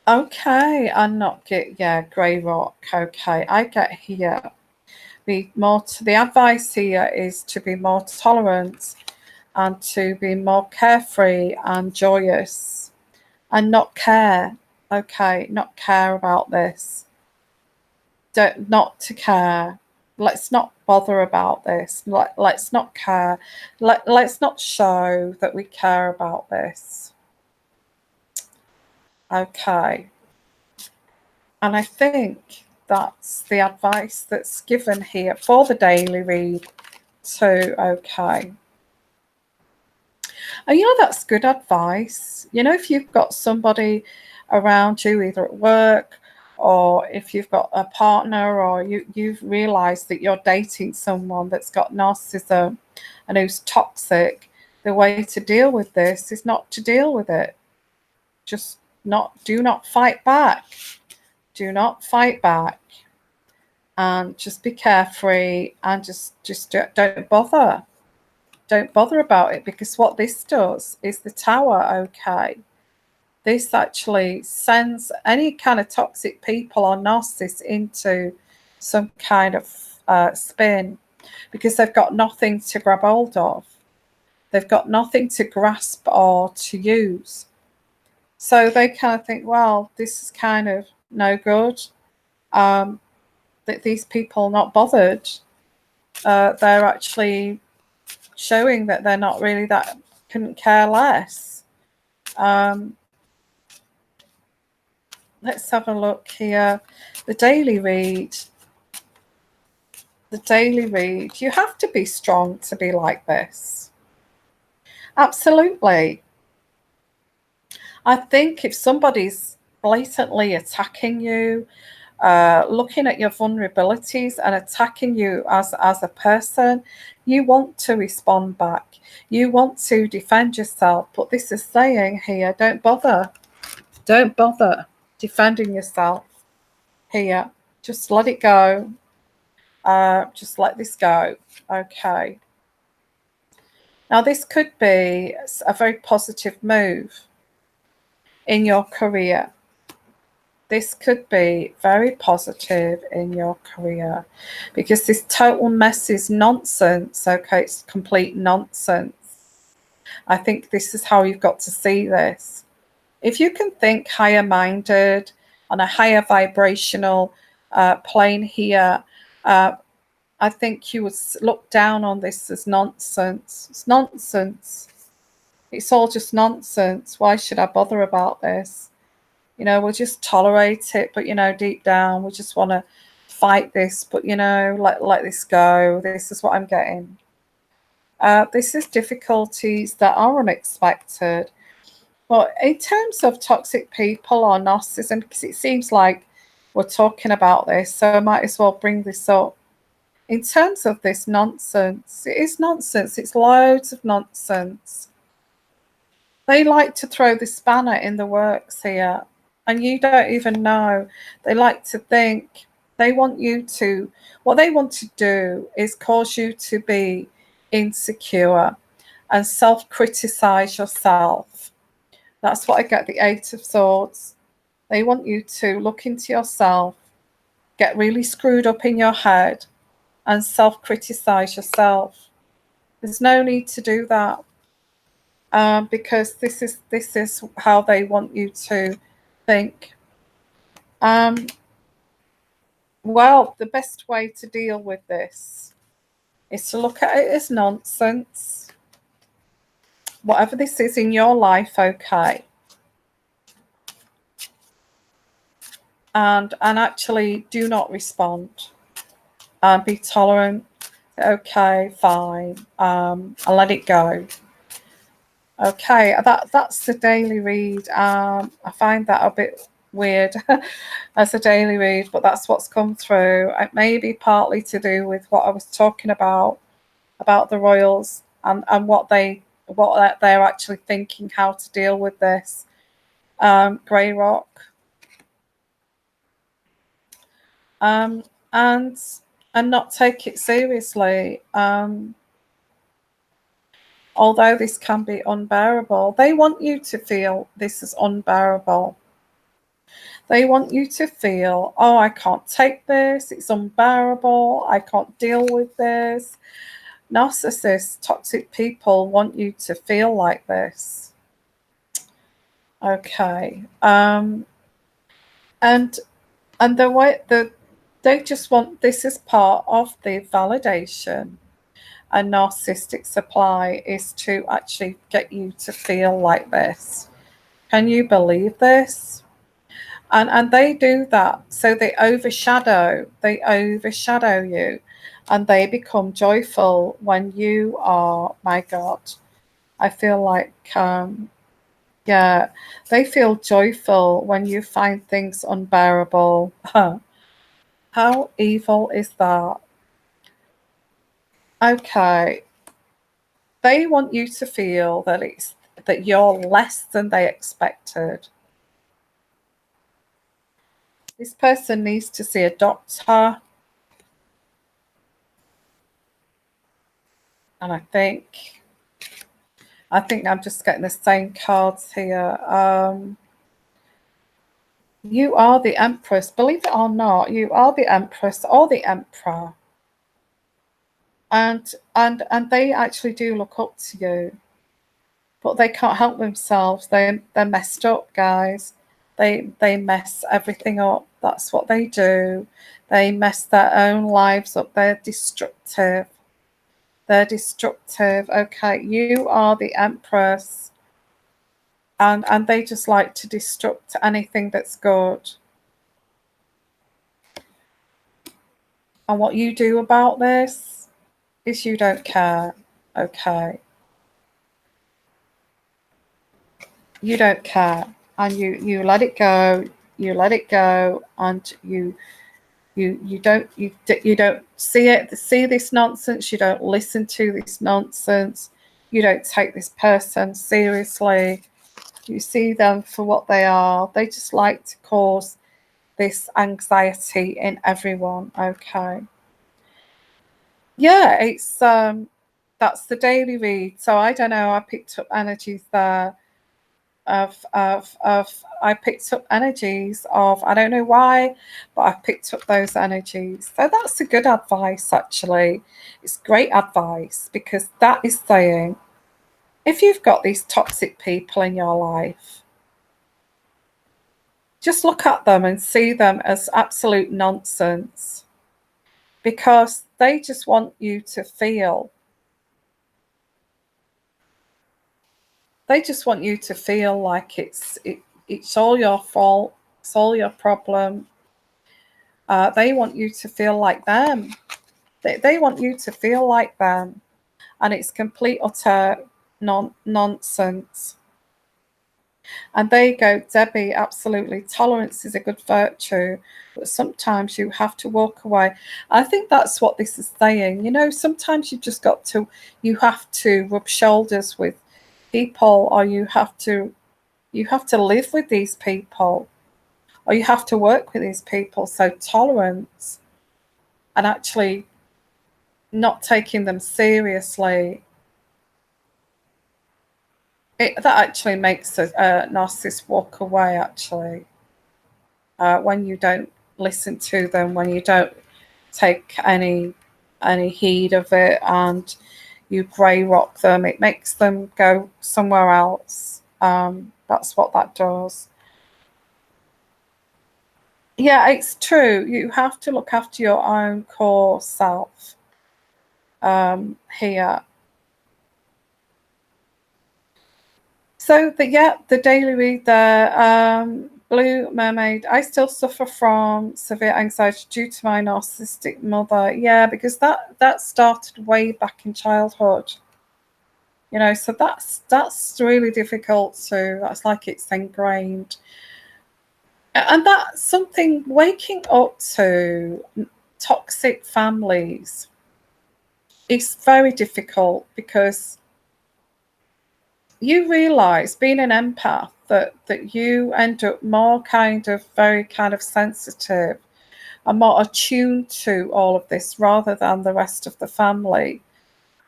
Okay, and not get, yeah, grey rock, okay. I get here. The advice here is to be more tolerant and to be more carefree and joyous and not care, okay, not care about this. Not to care. Let's not bother about this. Let's not care. Let's not show that we care about this. Okay. And I think that's the advice that's given here for the daily read too. Okay. And you know, that's good advice. You know, if you've got somebody around you, either at work or if you've got a partner, or you've realized that you're dating someone that's got narcissism and who's toxic, the way to deal with this is not to deal with it. Just do not fight back. Do not fight back. And just be carefree and just don't bother. Don't bother about it, because what this does is the Tower, okay. This actually sends any kind of toxic people or narcissists into some kind of spin, because they've got nothing to grab hold of. They've got nothing to grasp or to use. So they kind of think, well, this is kind of no good. That these people are not bothered. They're actually showing that they're not really that, couldn't care less. Let's have a look here. The daily read. The daily read. You have to be strong to be like this. Absolutely. I think if somebody's blatantly attacking you, looking at your vulnerabilities and attacking you as a person, you want to respond back. You want to defend yourself. But this is saying here, don't bother. Don't bother defending yourself here. Just let it go. Just let this go. Okay. Now, this could be a very positive move in your career. this could be very positive in your career, because this total mess is nonsense. Okay, it's complete nonsense. I think this is how you've got to see this. If you can think higher minded on a higher vibrational plane here, I think you would look down on this as nonsense. It's nonsense. It's all just nonsense. Why should I bother about this? You know, we'll just tolerate it, but, you know, deep down, we just want to fight this, but, you know, let this go. This is what I'm getting. This is difficulties that are unexpected. But in terms of toxic people or narcissism, because it seems like we're talking about this, so I might as well bring this up. In terms of this nonsense, it is nonsense. It's loads of nonsense. They like to throw the spanner in the works here, and you don't even know. They like to think. They want you to, what they want to do is cause you to be insecure and self-criticize yourself. That's what I get, the Eight of Swords. They want you to look into yourself, get really screwed up in your head, and self-criticize yourself. There's no need to do that, because this is how they want you to think. Well, the best way to deal with this is to look at it as nonsense. Whatever this is in your life, okay. And actually do not respond. Be tolerant. Okay, fine. I'll let it go. Okay, that's the daily read. I find that a bit weird as a daily read, but that's what's come through. It may be partly to do with what I was talking about the royals and what they're actually thinking, how to deal with this. Grey rock. And not take it seriously. Although this can be unbearable, they want you to feel this is unbearable. They want you to feel, oh, I can't take this, it's unbearable, I can't deal with this. Narcissists, toxic people want you to feel like this. Okay. And the way they just want, this is part of the validation a narcissistic supply is to actually get you to feel like this. Can you believe this? And they do that. So they overshadow you, and they become joyful when you are, my God, I feel like, yeah, they feel joyful when you find things unbearable. How evil is that? Okay. They want you to feel that you're less than they expected. This person needs to see a doctor. And I think I'm just getting the same cards here. You are the Empress. Believe it or not, you are the Empress or the Emperor. And they actually do look up to you. But they can't help themselves. They're messed up, guys. They mess everything up. That's what they do. They mess their own lives up. They're destructive. They're destructive. Okay, you are the Empress. And they just like to destruct anything that's good. And what you do about this is you don't care. Okay. You don't care. And you let it go. You let it go, and you don't see this nonsense. You don't listen to this nonsense. You don't take this person seriously. You see them for what they are. They just like to cause this anxiety in everyone. Okay. Yeah, it's that's the daily read. So I don't know, I picked up energies there. I picked up energies of, I don't know why, but I picked up those energies. So that's a good advice, actually. It's great advice, because that is saying, if you've got these toxic people in your life, just look at them and see them as absolute nonsense, because they just want you to feel. They just want you to feel like it's all your fault, it's all your problem. They want you to feel like them. They want you to feel like them, and it's complete utter nonsense. And there you go, Debbie, absolutely. Tolerance is a good virtue, but sometimes you have to walk away. I think that's what this is saying. You know, sometimes you have to rub shoulders with people, or you have to live with these people, or you have to work with these people. So tolerance and actually not taking them seriously, that actually makes a narcissist walk away, actually. When you don't listen to them, when you don't take any heed of it, and you grey rock them, it makes them go somewhere else. That's what that does. Yeah, it's true. You have to look after your own core self here. So the daily read there, Blue Mermaid. I still suffer from severe anxiety due to my narcissistic mother. Yeah, because that started way back in childhood. You know, so that's really difficult to. That's like it's ingrained, and that's something. Waking up to toxic families is very difficult, because you realize, being an empath, that you end up more very kind of sensitive and more attuned to all of this rather than the rest of the family.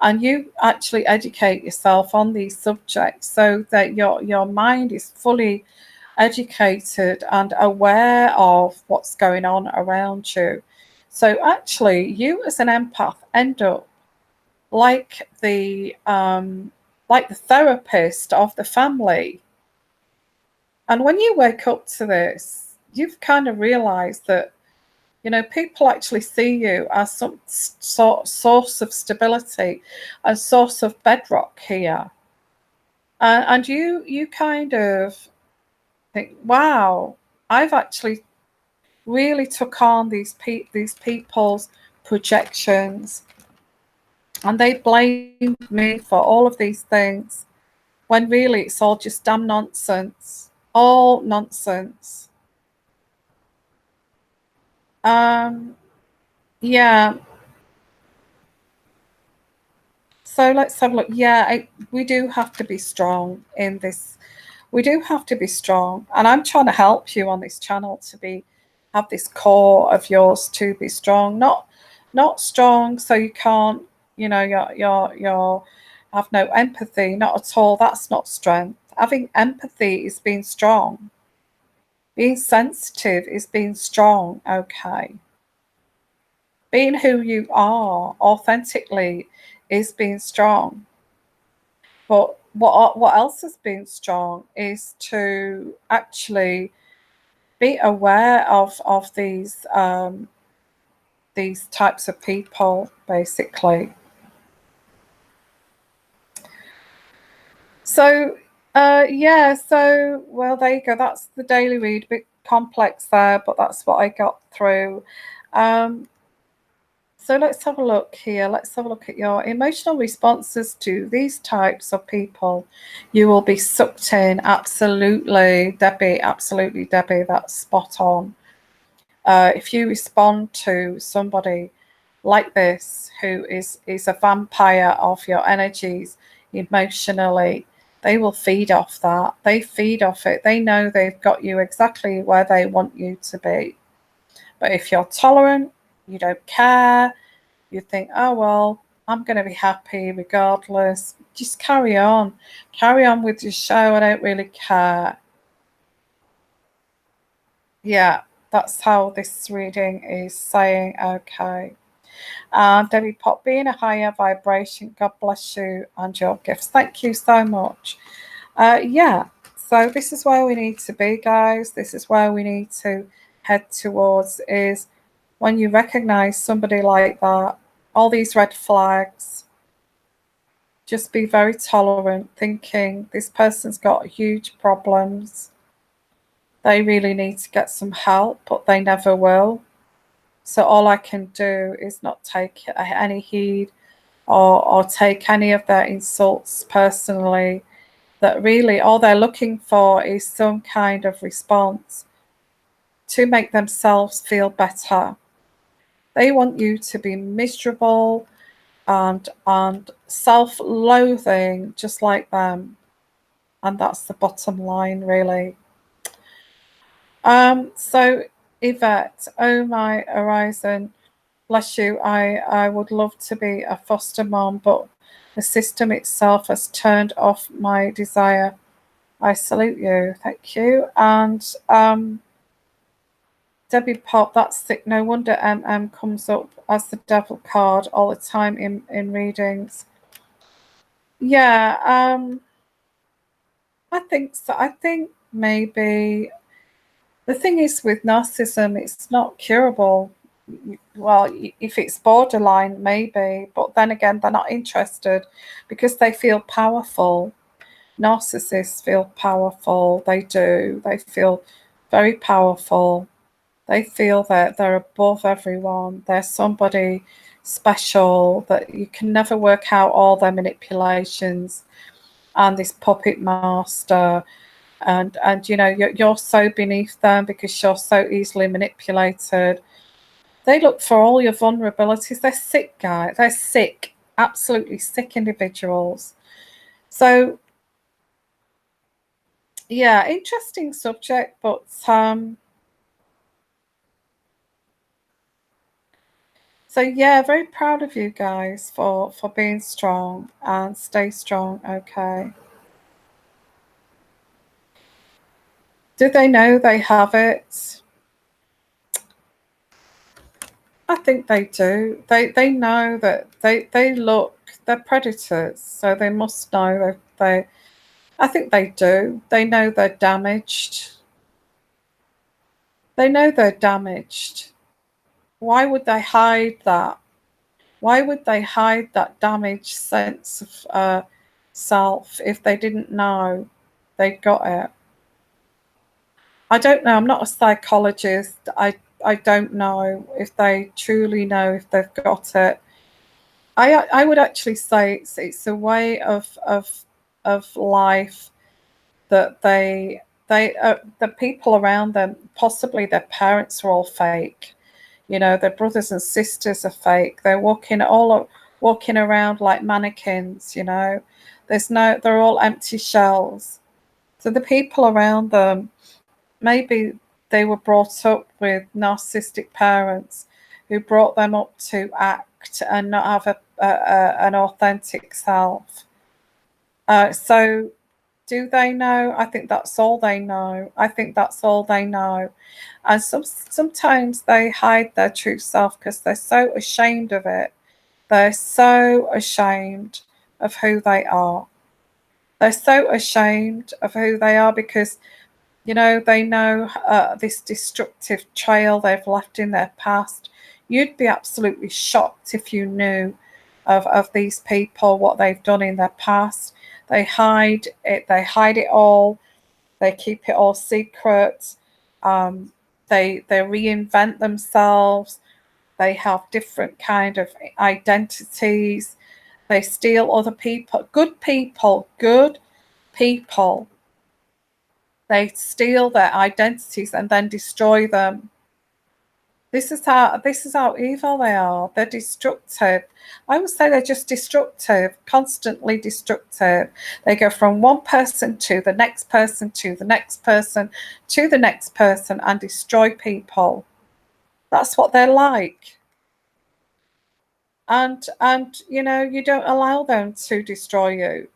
And you actually educate yourself on these subjects so that your mind is fully educated and aware of what's going on around you. So actually, you as an empath end up like the therapist of the family. And when you wake up to this, you've kind of realized that, you know, people actually see you as some source of stability, a source of bedrock here. And you kind of think, wow, I've actually really took on these people's projections, and they blamed me for all of these things, when really it's all just damn nonsense. All nonsense. Yeah. So let's have a look. Yeah, we do have to be strong in this. We do have to be strong, and I'm trying to help you on this channel to have this core of yours to be strong. Not strong so you can't. You know, you're have no empathy. Not at all. That's not strength. Having empathy is being strong. Being sensitive is being strong. Okay. Being who you are authentically is being strong. But what else is being strong is to actually be aware of these types of people, basically. So yeah, so well, there you go. That's the daily read. A bit complex there, but that's what I got through. So let's have a look here. Let's have a look at your emotional responses to these types of people. You will be sucked in. Absolutely, Debbie. Absolutely, Debbie. That's spot on. If you respond to somebody like this, who is a vampire of your energies emotionally, they will feed off that. They feed off it. They know they've got you exactly where they want you to be. But if you're tolerant, you don't care, you think, oh, well, I'm going to be happy regardless. Just carry on. Carry on with your show. I don't really care. Yeah, that's how this reading is saying. Okay. Debbie Pop, be in a higher vibration. God bless you and your gifts. Thank you so much. Yeah, so this is where we need to be, guys. This is where we need to head towards, is when you recognize somebody like that, all these red flags, just be very tolerant, thinking this person's got huge problems. They really need to get some help, but they never will. So all I can do is not take any heed or take any of their insults personally. That really all they're looking for is some kind of response to make themselves feel better. They want you to be miserable and self-loathing just like them. And that's the bottom line, really. So Yvette, oh my horizon, bless you. I would love to be a foster mom, but the system itself has turned off my desire. I salute you. Thank you. And Debbie Pop, that's thick. No wonder MM comes up as the devil card all the time in readings. Yeah, I think so. I think maybe the thing is with narcissism, it's not curable. Well, if it's borderline, maybe, but then again, they're not interested because they feel powerful. Narcissists feel powerful. They do. They feel very powerful. They feel that they're above everyone. They're somebody special, that you can never work out all their manipulations and this puppet master. And you know, you're so beneath them because you're so easily manipulated. They look for all your vulnerabilities. They're sick, guys. They're sick, absolutely sick individuals. So yeah, interesting subject, but so yeah, very proud of you guys for being strong, and stay strong. Okay. Do they know they have it? I think they do. They know that they look, they're predators, so they must know that they. I think they do. They know they're damaged. They know they're damaged. Why would they hide that? Why would they hide that damaged sense of self if they didn't know they'd got it? I don't know. I'm not a psychologist. I don't know if they truly know if they've got it. I would actually say it's a way of life that the people around them, possibly their parents, are all fake. You know, their brothers and sisters are fake. They're walking around like mannequins. You know, they're all empty shells. So the people around them, maybe they were brought up with narcissistic parents who brought them up to act and not have an authentic self. So do they know? I think that's all they know. I think that's all they know. And sometimes they hide their true self because they're so ashamed of it. They're so ashamed of who they are. They're so ashamed of who they are because, you know, they know this destructive trail they've left in their past. You'd be absolutely shocked if you knew of these people, what they've done in their past. They hide it. They hide it all. They keep it all secret. They reinvent themselves. They have different kind of identities. They steal other people. Good people. Good people. They steal their identities and then destroy them. This is how evil they are. They're destructive. I would say they're just destructive, constantly destructive. They go from one person to the next person to the next person to the next person and destroy people. That's what they're like. and you know, you don't allow them to destroy you.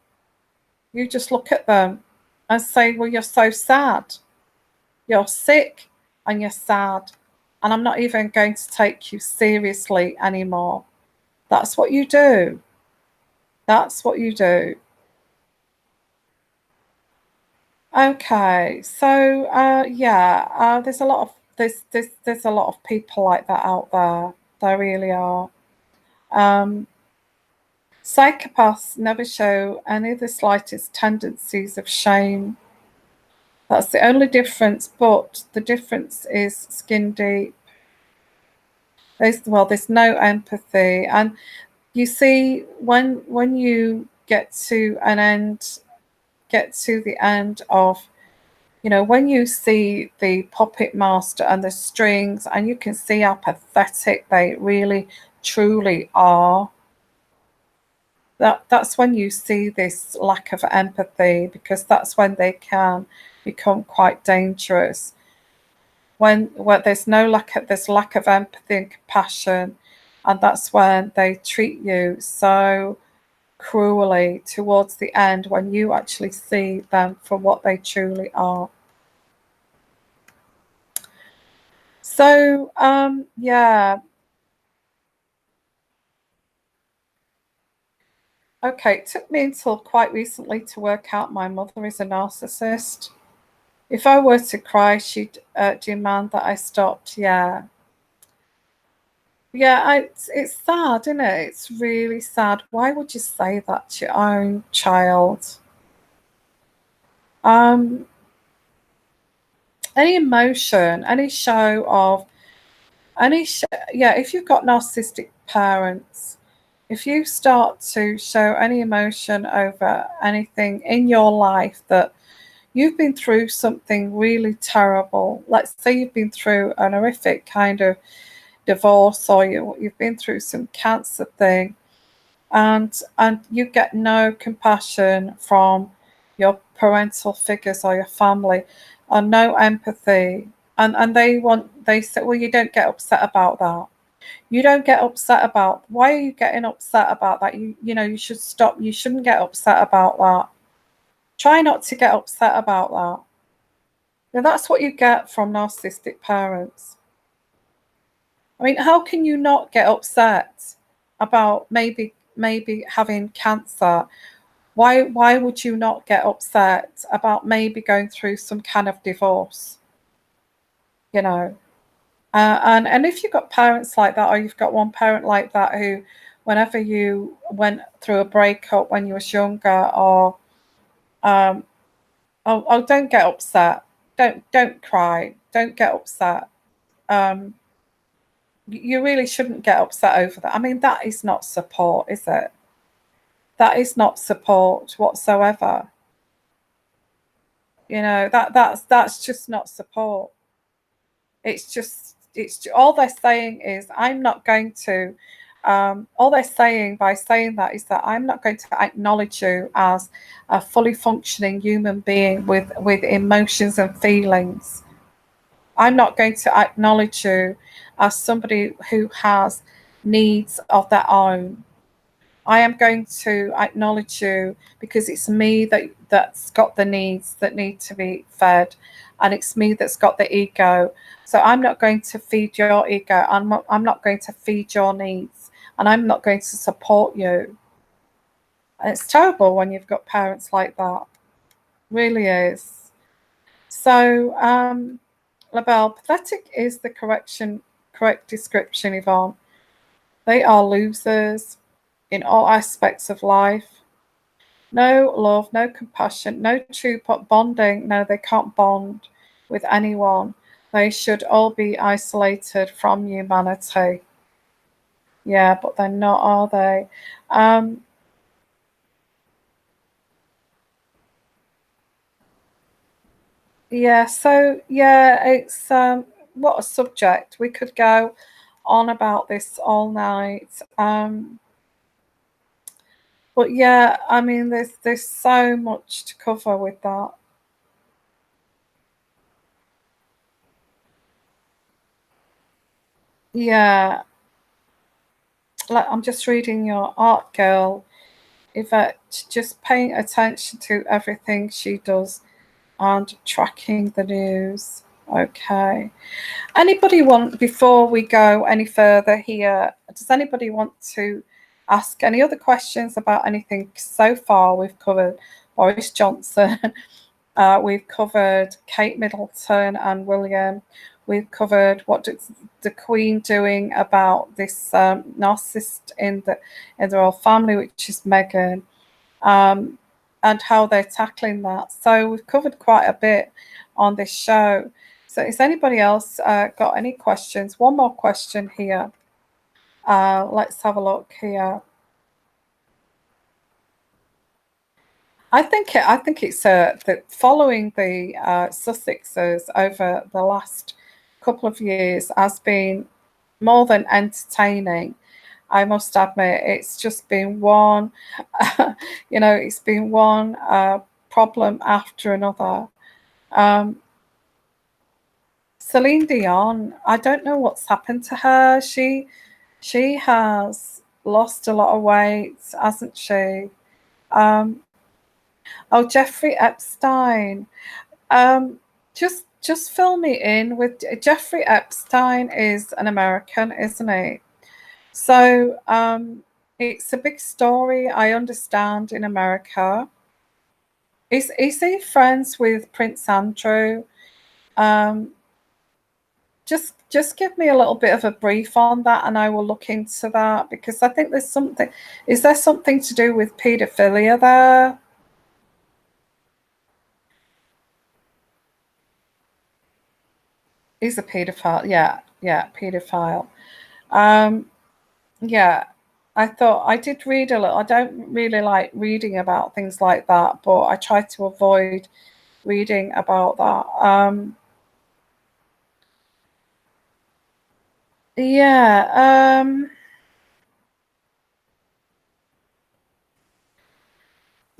You just look at them and say, well, you're so sad, you're sick, and you're sad, and I'm not even going to take you seriously anymore. That's what you do. That's what you do. Okay, so yeah, there's a lot of people like that out there. There really are. Um, Psychopaths never show any of the slightest tendencies of shame. That's the only difference, but the difference is skin deep. There's no empathy, and you see, when you get to the end of, you know, when you see the puppet master and the strings, and you can see how pathetic they really truly are, that's when you see this lack of empathy, because that's when they can become quite dangerous. When there's no lack of empathy and compassion, and that's when they treat you so cruelly towards the end, when you actually see them for what they truly are. So yeah. Okay, it took me until quite recently to work out my mother is a narcissist. If I were to cry, she'd demand that I stopped. Yeah. Yeah, it's sad, isn't it? It's really sad. Why would you say that to your own child? Um, any emotion, any show of yeah, if you've got narcissistic parents, if you start to show any emotion over anything in your life, that you've been through something really terrible, let's say you've been through an horrific kind of divorce, or you've been through some cancer thing, and you get no compassion from your parental figures or your family, or no empathy, and they say, well, you don't get upset about that. You don't get upset about, why are you getting upset about that? You know, you should stop. You shouldn't get upset about that. Try not to get upset about that. Now, that's what you get from narcissistic parents. I mean, how can you not get upset about maybe having cancer? Why would you not get upset about maybe going through some kind of divorce? You know, and if you've got parents like that, or you've got one parent like that who, whenever you went through a breakup when you was younger, or um, oh, don't get upset, don't cry, don't get upset. Um, you really shouldn't get upset over that. I mean, that is not support, is it? That is not support whatsoever. You know, that's just not support. All they're saying is, I'm not going to. All they're saying by saying that is that I'm not going to acknowledge you as a fully functioning human being with emotions and feelings. I'm not going to acknowledge you as somebody who has needs of their own. I am going to acknowledge you because it's me that's got the needs that need to be fed, and it's me that's got the ego. So I'm not going to feed your ego. I'm not going to feed your needs, and I'm not going to support you. And it's terrible when you've got parents like that. Really is. So, Labelle, pathetic is the correct description, Yvonne. They are losers in all aspects of life. No love, no compassion, no true bonding. No, they can't bond with anyone. They should all be isolated from humanity. Yeah, but they're not, are they? Um, yeah, so yeah, it's what a subject. We could go on about this all night. But yeah, I mean, there's so much to cover with that. Yeah, I'm just reading your art girl, Yvette, just paying attention to everything she does and tracking the news. Okay. Anybody want, before we go any further here, does anybody want to ask any other questions about anything so far? We've covered Boris Johnson, we've covered Kate Middleton and William, we've covered what is the Queen doing about this narcissist in the royal family, which is Meghan, and how they're tackling that. So we've covered quite a bit on this show. So is anybody else got any questions? One more question here. Let's have a look here. I think it's that following the Sussexes over the last couple of years has been more than entertaining. I must admit, it's just been one, it's been one problem after another. Celine Dion, I don't know what's happened to her. She has lost a lot of weight, hasn't she? Oh, Jeffrey Epstein. Just fill me in with Jeffrey Epstein is an American, isn't he? So it's a big story, I understand, in America. Is he friends with Prince Andrew? Just give me a little bit of a brief on that, and I will look into that, because I think there's something. Is there something to do with paedophilia there? He's a paedophile. Yeah, paedophile. Um, yeah, I thought I did read a little. I don't really like reading about things like that, but I try to avoid reading about that. Yeah.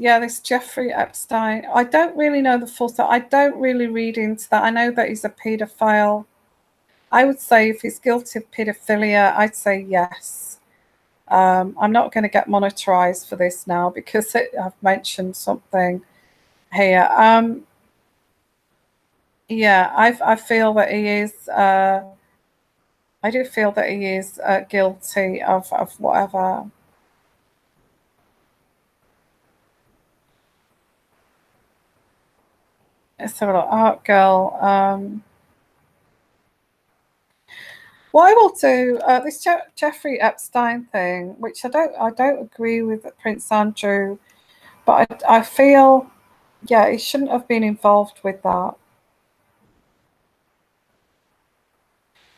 Yeah, this Jeffrey Epstein. I don't really know the full story. I don't really read into that. I know that he's a paedophile. I would say if he's guilty of paedophilia, I'd say yes. I'm not going to get monetarized for this now because I've mentioned something here. Yeah, I feel that he is. I do feel that he is guilty of whatever. Let's have a look. Art girl. What I will do, this Jeffrey Epstein thing, which I don't agree with Prince Andrew, but I feel, yeah, he shouldn't have been involved with that.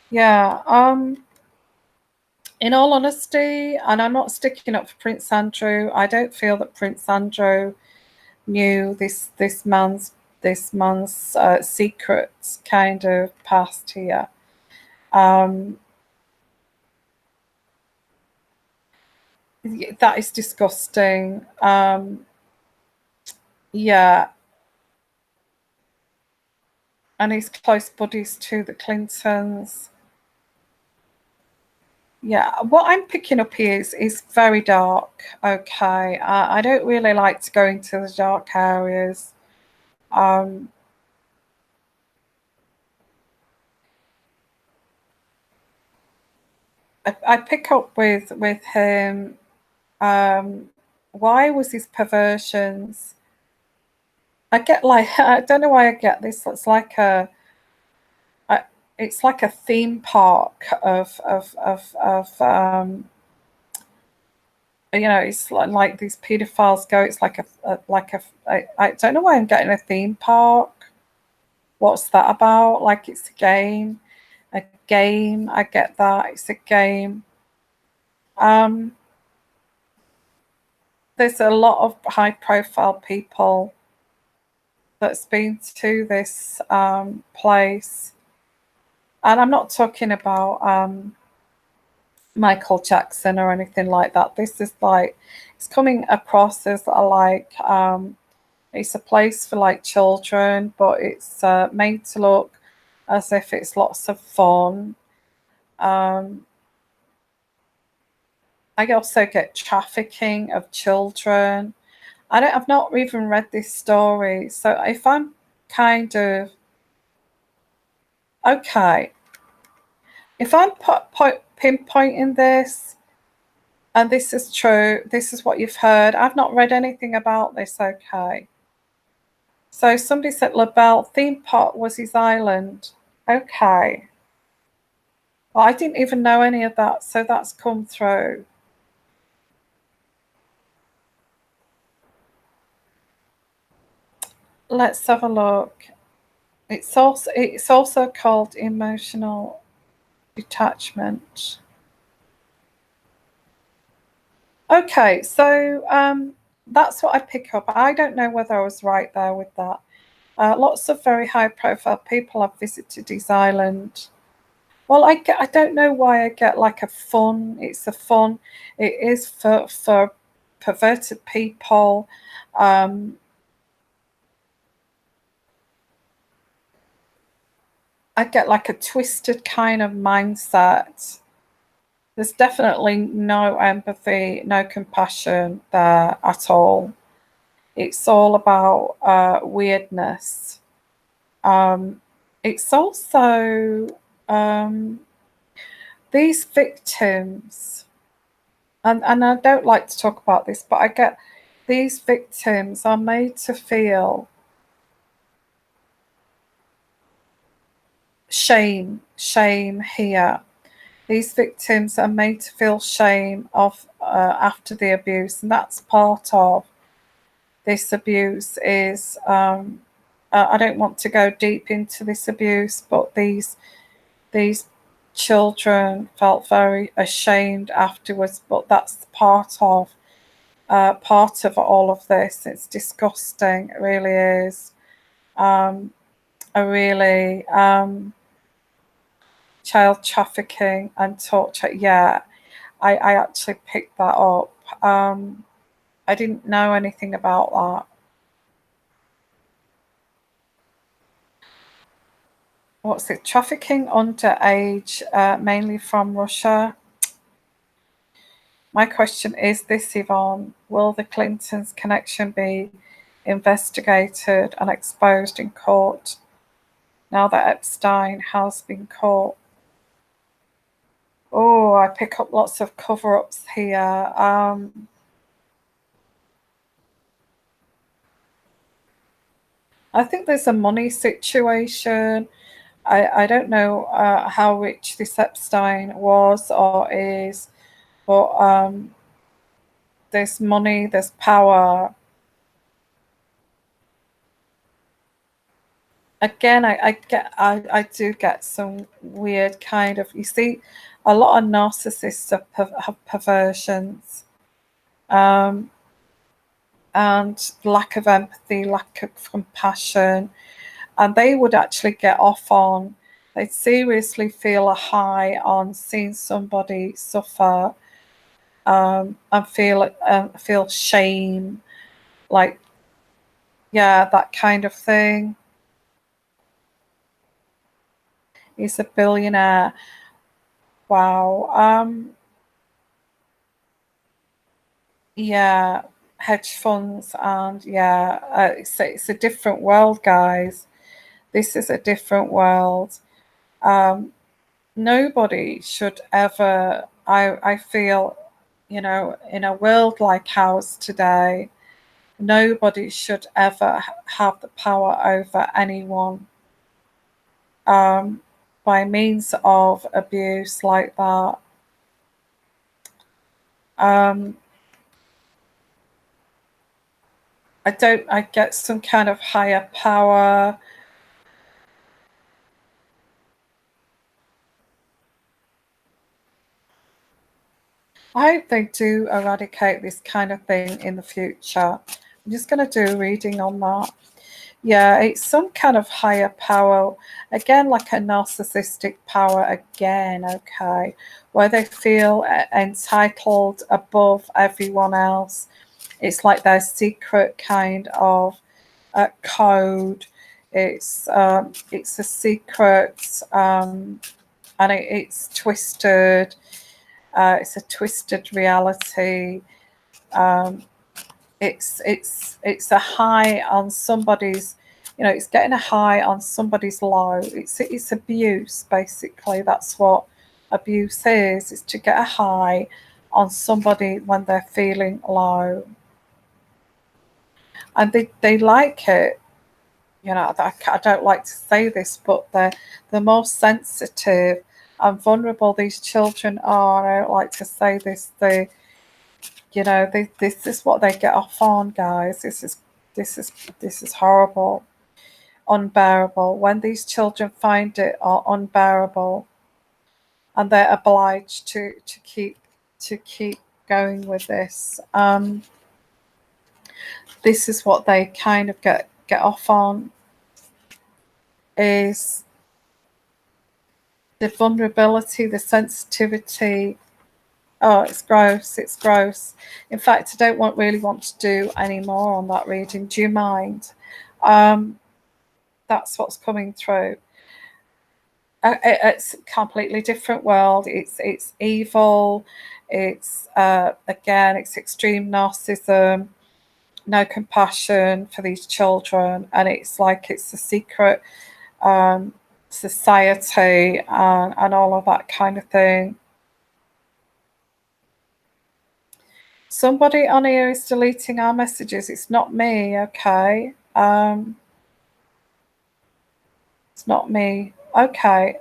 Yeah. In all honesty, and I'm not sticking up for Prince Andrew, I don't feel that Prince Andrew knew this man's secret kind of past here. Um, that is disgusting. Yeah, and he's close buddies to the Clintons. Yeah, what I'm picking up here is very dark. Okay, I don't really like to go into the dark areas. Um, I pick up with him. Why was his perversions? I get like I don't know why I get this. I- it's like a theme park of it's like these pedophiles go. It's like I don't know why I'm getting a theme park. What's that about? Like it's a game. A game. I get that. It's a game. Um, there's a lot of high profile people that's been to this place. And I'm not talking about Michael Jackson or anything like that. This is like, it's coming across as it's a place for like children, but it's made to look as if it's lots of fun. Um, I also get trafficking of children. I've not even read this story. So if I'm kind of okay, if I'm pinpointing this, and this is true, this is what you've heard. I've not read anything about this, okay. So somebody said LaBelle theme park was his island. Okay. Well, I didn't even know any of that, so that's come through. Let's have a look. It's also called emotional detachment. Okay, so that's what I pick up. I don't know whether I was right there with that. Lots of very high-profile people have visited his island. Well, I don't know why I get like a fun. It's a fun. It is for perverted people. Um, I get like a twisted kind of mindset. There's definitely no empathy, no compassion there at all. It's all about weirdness. Um, it's also these victims, and I don't like to talk about this, but I get these victims are made to feel shame here. These victims are made to feel shame of after the abuse, and that's part of this abuse. Is I don't want to go deep into this abuse, but these children felt very ashamed afterwards. But that's part of all of this. It's disgusting. It really is. A really child trafficking and torture. Yeah, I actually picked that up. I didn't know anything about that. What's it? Trafficking underage, mainly from Russia. My question is this, Yvonne: will the Clintons' connection be investigated and exposed in court now that Epstein has been caught? Oh, I pick up lots of cover-ups here. I think there's a money situation. I don't know how rich this Epstein was or is, but there's money, there's power. Again, I do get some weird kind of, you see, a lot of narcissists have perversions, um, and lack of empathy, lack of compassion, and they would actually get off on. They'd seriously feel a high on seeing somebody suffer, and feel shame, like, yeah, that kind of thing. He's a billionaire. Wow. Yeah, hedge funds, and yeah, it's a different world, guys. This is a different world. Um, Nobody should ever. I feel, in a world like ours today, nobody should ever have the power over anyone, by means of abuse like that. Um, I get some kind of higher power. I hope they do eradicate this kind of thing in the future. I'm just going to do a reading on that. Yeah, it's some kind of higher power. Again, like a narcissistic power again, okay, where they feel entitled above everyone else. It's like their secret kind of code. It's a secret, and it's twisted. It's a twisted reality. It's a high on somebody's, it's getting a high on somebody's low. It's abuse, basically. That's what abuse is. It's to get a high on somebody when they're feeling low, and they like it. I don't like to say this, but they're the most sensitive and vulnerable these children are. I don't like to say this. This is what they get off on, guys. This is horrible, unbearable. When these children find it are unbearable, and they're obliged to keep going with this. This is what they kind of get off on, is the vulnerability, the sensitivity. Oh, it's gross. It's gross. In fact, I don't really want to do any more on that reading. Do you mind? That's what's coming through. It's a completely different world. It's evil. It's again, it's extreme narcissism, no compassion for these children, and it's like it's a secret society and all of that kind of thing. Somebody on here is deleting our messages. It's not me, okay? It's not me. Okay.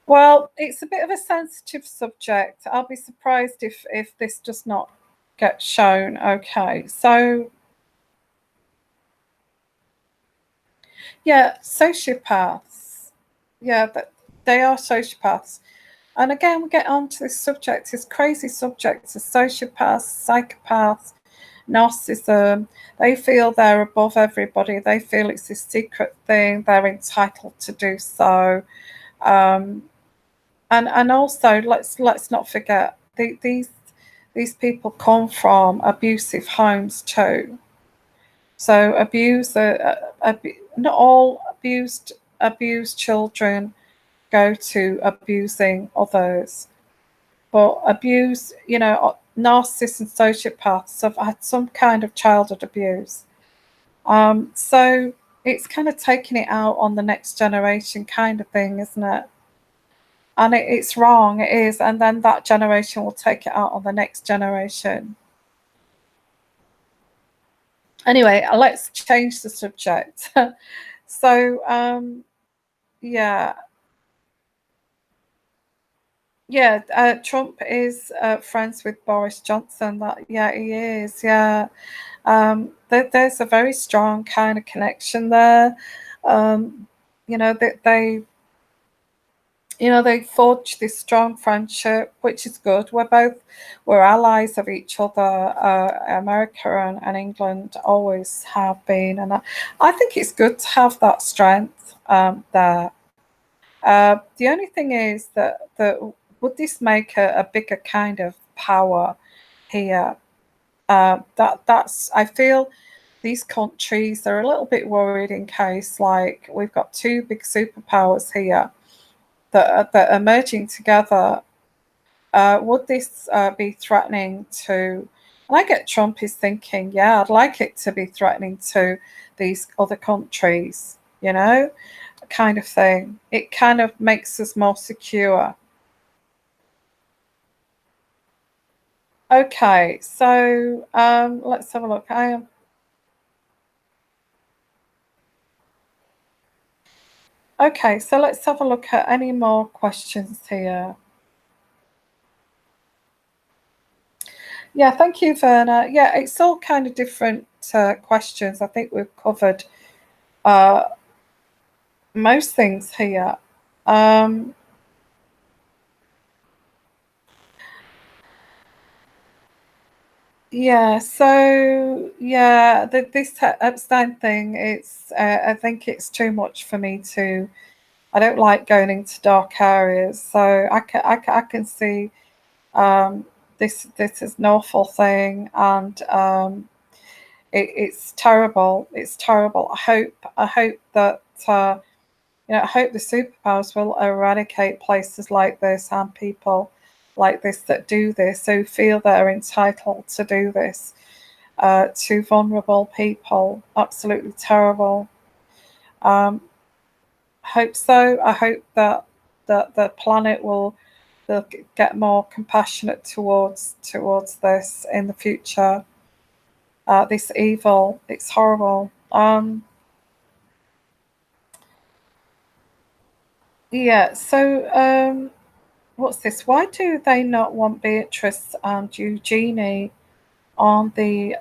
Well, it's a bit of a sensitive subject. I'll be surprised if this does not get shown. Okay. So, yeah, sociopaths. Yeah, they are sociopaths. And again, we get onto this subject, this crazy subject of sociopaths, psychopaths, narcissism. They feel they're above everybody. They feel it's this secret thing. They're entitled to do so. And also, let's not forget, these people come from abusive homes too. So not all abused children go to abusing others, but narcissists and sociopaths have had some kind of childhood abuse. So it's kind of taking it out on the next generation kind of thing, isn't it? And it's wrong, it is. And then that generation will take it out on the next generation. Anyway, let's change the subject. So, yeah. Yeah, Trump is friends with Boris Johnson. Yeah, he is. Yeah, there's a very strong kind of connection there. They they forged this strong friendship, which is good. We're allies of each other. America and England always have been, and I think it's good to have that strength there. The only thing is that would this make a bigger kind of power here? That's I feel these countries are a little bit worried in case, like, we've got two big superpowers here that are merging together. Would this be threatening to? And I get Trump is thinking, yeah, I'd like it to be threatening to these other countries, kind of thing. It kind of makes us more secure. Okay, so let's have a look. Okay, so let's have a look at any more questions here. Yeah, thank you, Verna. Yeah, it's all kind of different questions. I think we've covered most things here. Yeah, so yeah, this Epstein thing, I think it's too much for me to. I don't like going into dark areas, so I can see this is an awful thing, and it's terrible. It's terrible. I hope that I hope the superpowers will eradicate places like this and people like this that do this, who feel they're entitled to do this to vulnerable people. Absolutely terrible. Hope so. I hope that the planet will get more compassionate towards this in the future. This evil, it's horrible. Yeah. So, what's this? Why do they not want Beatrice and Eugenie on the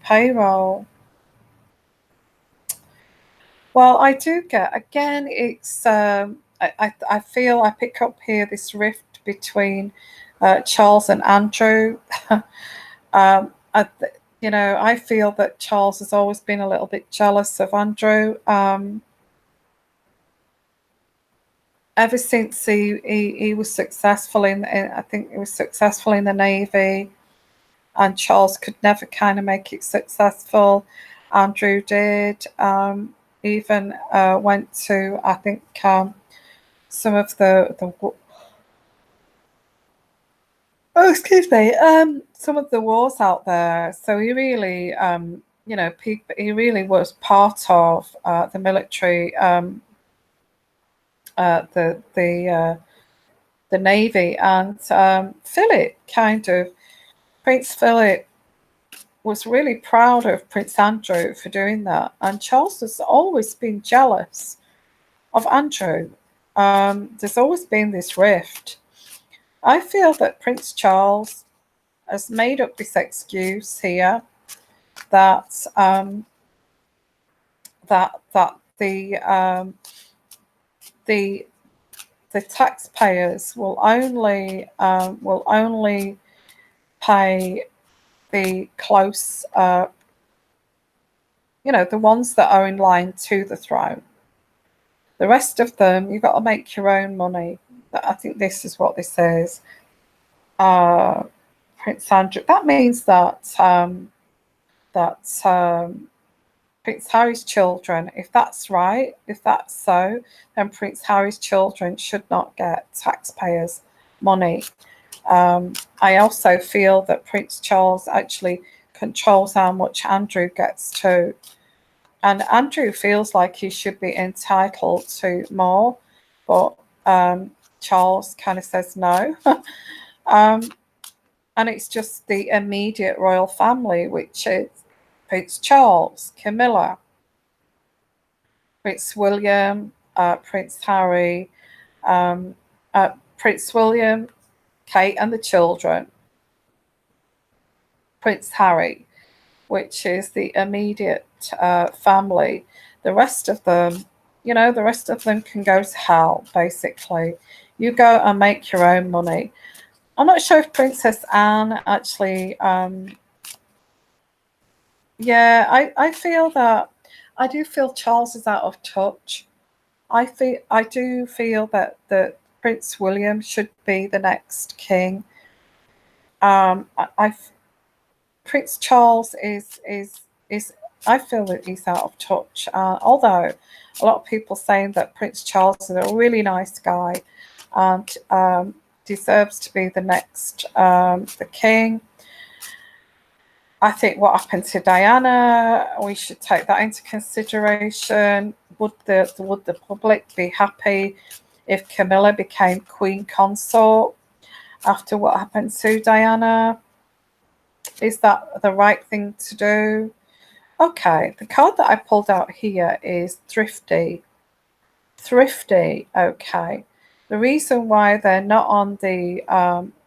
payroll? Well, I do get, again, it's I feel I pick up here this rift between Charles and Andrew. I, I feel that Charles has always been a little bit jealous of Andrew. Ever since he was successful I think he was successful in the Navy, and Charles could never kind of make it successful. Andrew did. Even went to, I think, some of the oh, excuse me, some of the wars out there. So he really, he really was part of the military, the Navy, and Philip kind of Prince Philip was really proud of Prince Andrew for doing that, and Charles has always been jealous of Andrew. There's always been this rift. I feel that Prince Charles has made up this excuse here that that the taxpayers will only pay the close, the ones that are in line to the throne. The rest of them, you've got to make your own money. I think this is what this is. Prince Andrew. That means that Prince Harry's children, if that's right, if that's so, then Prince Harry's children should not get taxpayers' money. I also feel that Prince Charles actually controls how much Andrew gets too. And Andrew feels like he should be entitled to more, but Charles kind of says no. And it's just the immediate royal family, which is Prince Charles, Camilla, Prince William, Prince Harry, Prince William, Kate and the children, Prince Harry, which is the immediate family. The rest of them, can go to hell, basically. You go and make your own money. I'm not sure if Princess Anne actually, I feel that, I do feel Charles is out of touch. I do feel that Prince William should be the next king. Prince Charles is I feel that he's out of touch. Although a lot of people saying that Prince Charles is a really nice guy and deserves to be the next the king. I think what happened to Diana, we should take that into consideration. Would the public be happy if Camilla became Queen Consort after what happened to Diana? Is that the right thing to do? Okay, the card that I pulled out here is Thrifty. Thrifty, okay. The reason why they're not on the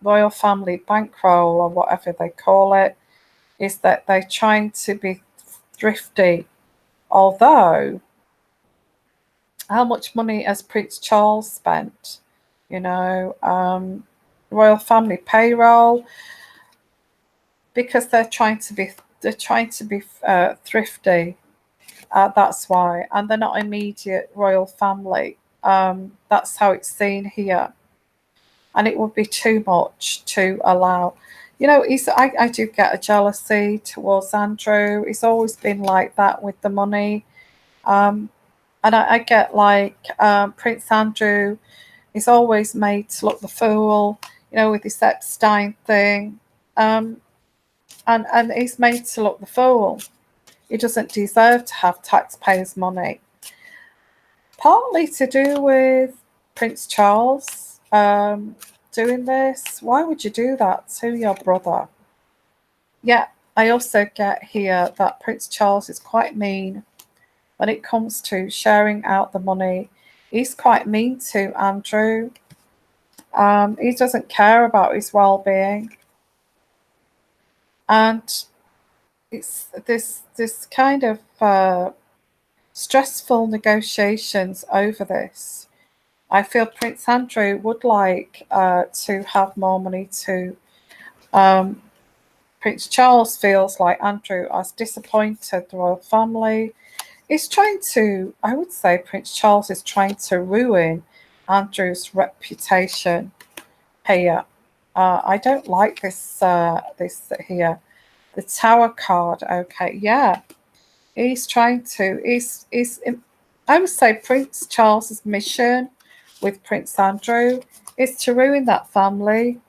royal family bankroll or whatever they call it is that they're trying to be thrifty. Although, how much money has Prince Charles spent? Royal family payroll, because they're trying to be thrifty. That's why, and they're not immediate royal family. That's how it's seen here, and it would be too much to allow. I do get a jealousy towards Andrew. He's always been like that with the money. And I get like Prince Andrew is always made to look the fool, with this Epstein thing. And he's made to look the fool. He doesn't deserve to have taxpayers' money. Partly to do with Prince Charles doing this. Why would you do that to your brother? Yeah, I also get here that Prince Charles is quite mean when it comes to sharing out the money. He's quite mean to Andrew. He doesn't care about his well-being, and it's this kind of stressful negotiations over this. I feel Prince Andrew would like to have more money too. Prince Charles feels like Andrew has disappointed the royal family. He's trying to, I would say, Prince Charles is trying to ruin Andrew's reputation here. I don't like this here. The Tower card. Okay, yeah, he's trying to. He's. I would say Prince Charles's mission with Prince Andrew is to ruin that family.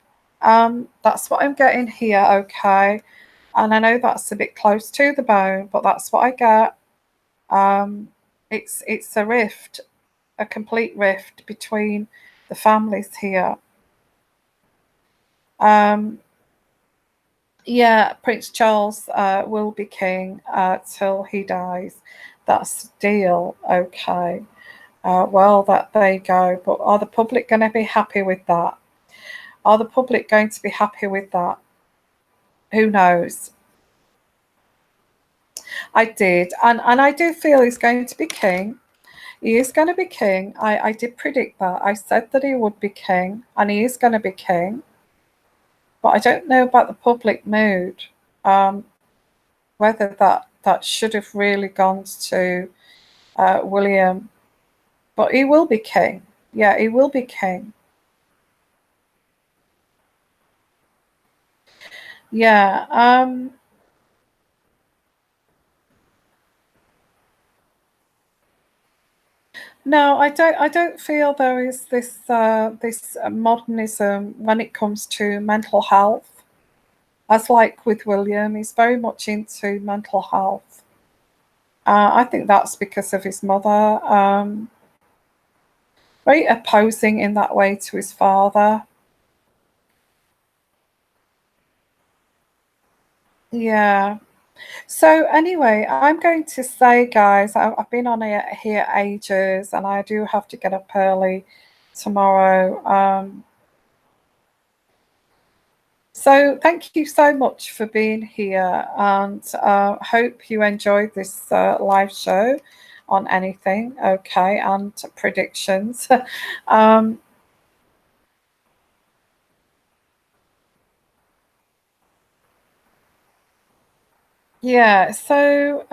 That's what I'm getting here. Okay, and I know that's a bit close to the bone, but that's what I get. Um, it's a rift, a complete rift between the families here. Um, yeah, Prince Charles will be king till he dies. That's the deal. Okay. Well, that there you go. But are the public going to be happy with that? Are the public going to be happy with that? Who knows? I did, and I do feel he's going to be king. He is going to be king. I did predict that. I said that he would be king, and he is going to be king. But I don't know about the public mood. Um, whether that should have really gone to William, but he will be king. Yeah, he will be king. Yeah. No, I don't. I don't feel there is this modernism when it comes to mental health. As like with William, he's very much into mental health. I think that's because of his mother. Very opposing in that way to his father. Yeah. So anyway, I'm going to say, guys, I've been on here ages, and I do have to get up early tomorrow. So thank you so much for being here, and hope you enjoyed this live show on anything, okay, and predictions. um, yeah, so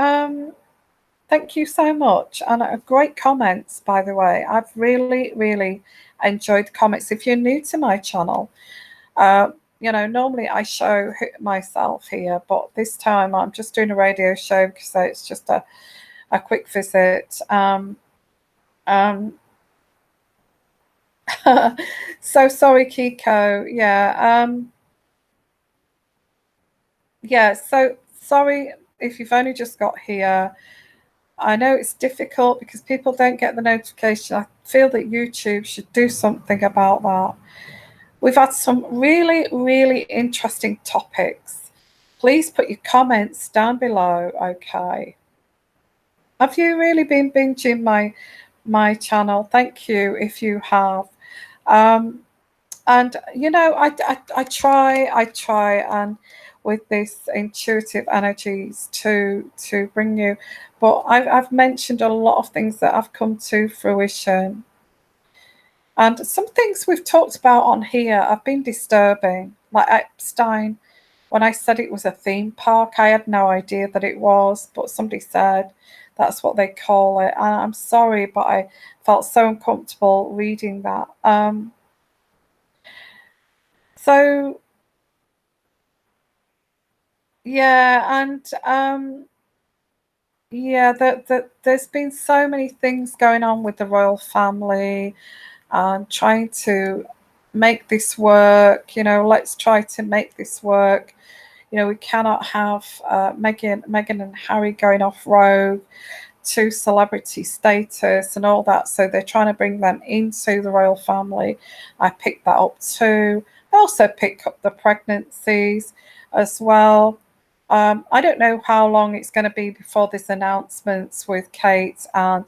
thank you so much, and great comments, by the way. I've really, really enjoyed the comments. If you're new to my channel, uh, normally I show myself here, but this time I'm just doing a radio show because it's just a quick visit. Um, so sorry, Kiko. Yeah. So sorry if you've only just got here. I know it's difficult because people don't get the notification. I feel that YouTube should do something about that. We've had some really, really interesting topics. Please put your comments down below, okay? Have you really been binging my channel? Thank you if you have. Um, and I try and with this intuitive energies to bring you, but I've mentioned a lot of things that have come to fruition, and some things we've talked about on here have been disturbing, like Epstein. When I said it was a theme park, I had no idea that it was, but somebody said that's what they call it, and I'm sorry, but I felt so uncomfortable reading that. So yeah, and Yeah, there's been so many things going on with the royal family and trying to make this work. Let's try to make this work. We cannot have Meghan and Harry going off road to celebrity status and all that. So they're trying to bring them into the royal family. I picked that up too. I also pick up the pregnancies as well. I don't know how long it's going to be before this announcements with Kate, and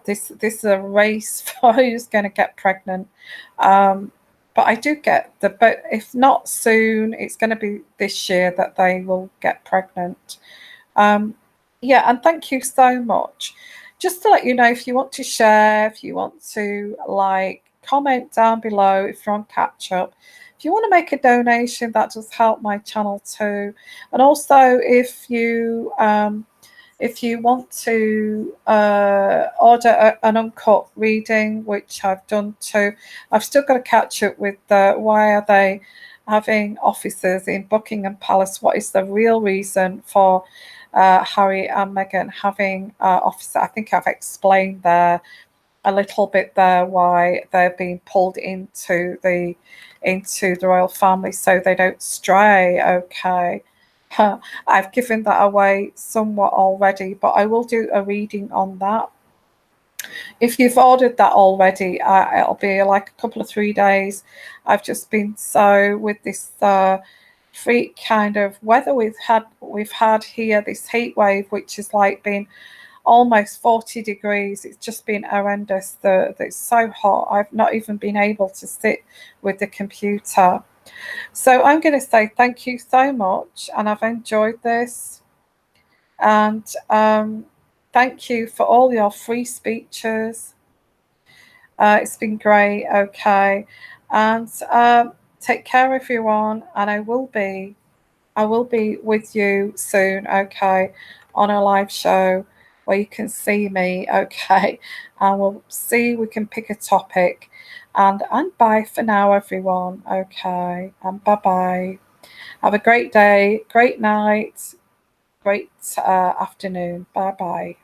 this is a race for who's going to get pregnant. But I do get but if not soon, it's going to be this year that they will get pregnant. Um, yeah, and thank you so much. Just to let you know, if you want to share, if you want to comment down below, if you're on catch up, if you want to make a donation, that does help my channel too. And also, if you want to order an uncut reading, which I've done too, I've still got to catch up with why are they having officers in Buckingham Palace? What is the real reason for Harry and Meghan having officer? I think I've explained there a little bit there why they're being pulled into the royal family so they don't stray. Okay. I've given that away somewhat already, but I will do a reading on that. If you've ordered that already, it'll be like a couple of 3 days. I've just been so with this freak kind of weather we've had here, this heat wave, which is like been almost 40 degrees. It's just been horrendous. It's so hot. I've not even been able to sit with the computer. So I'm going to say thank you so much, and I've enjoyed this. And thank you for all your free speeches. It's been great. Okay, and take care, everyone. And I will be with you soon. Okay, on a live show where you can see me. Okay, and we'll see. We can pick a topic. And bye for now, everyone. Okay, and bye bye. Have a great day, great night, great afternoon. Bye bye.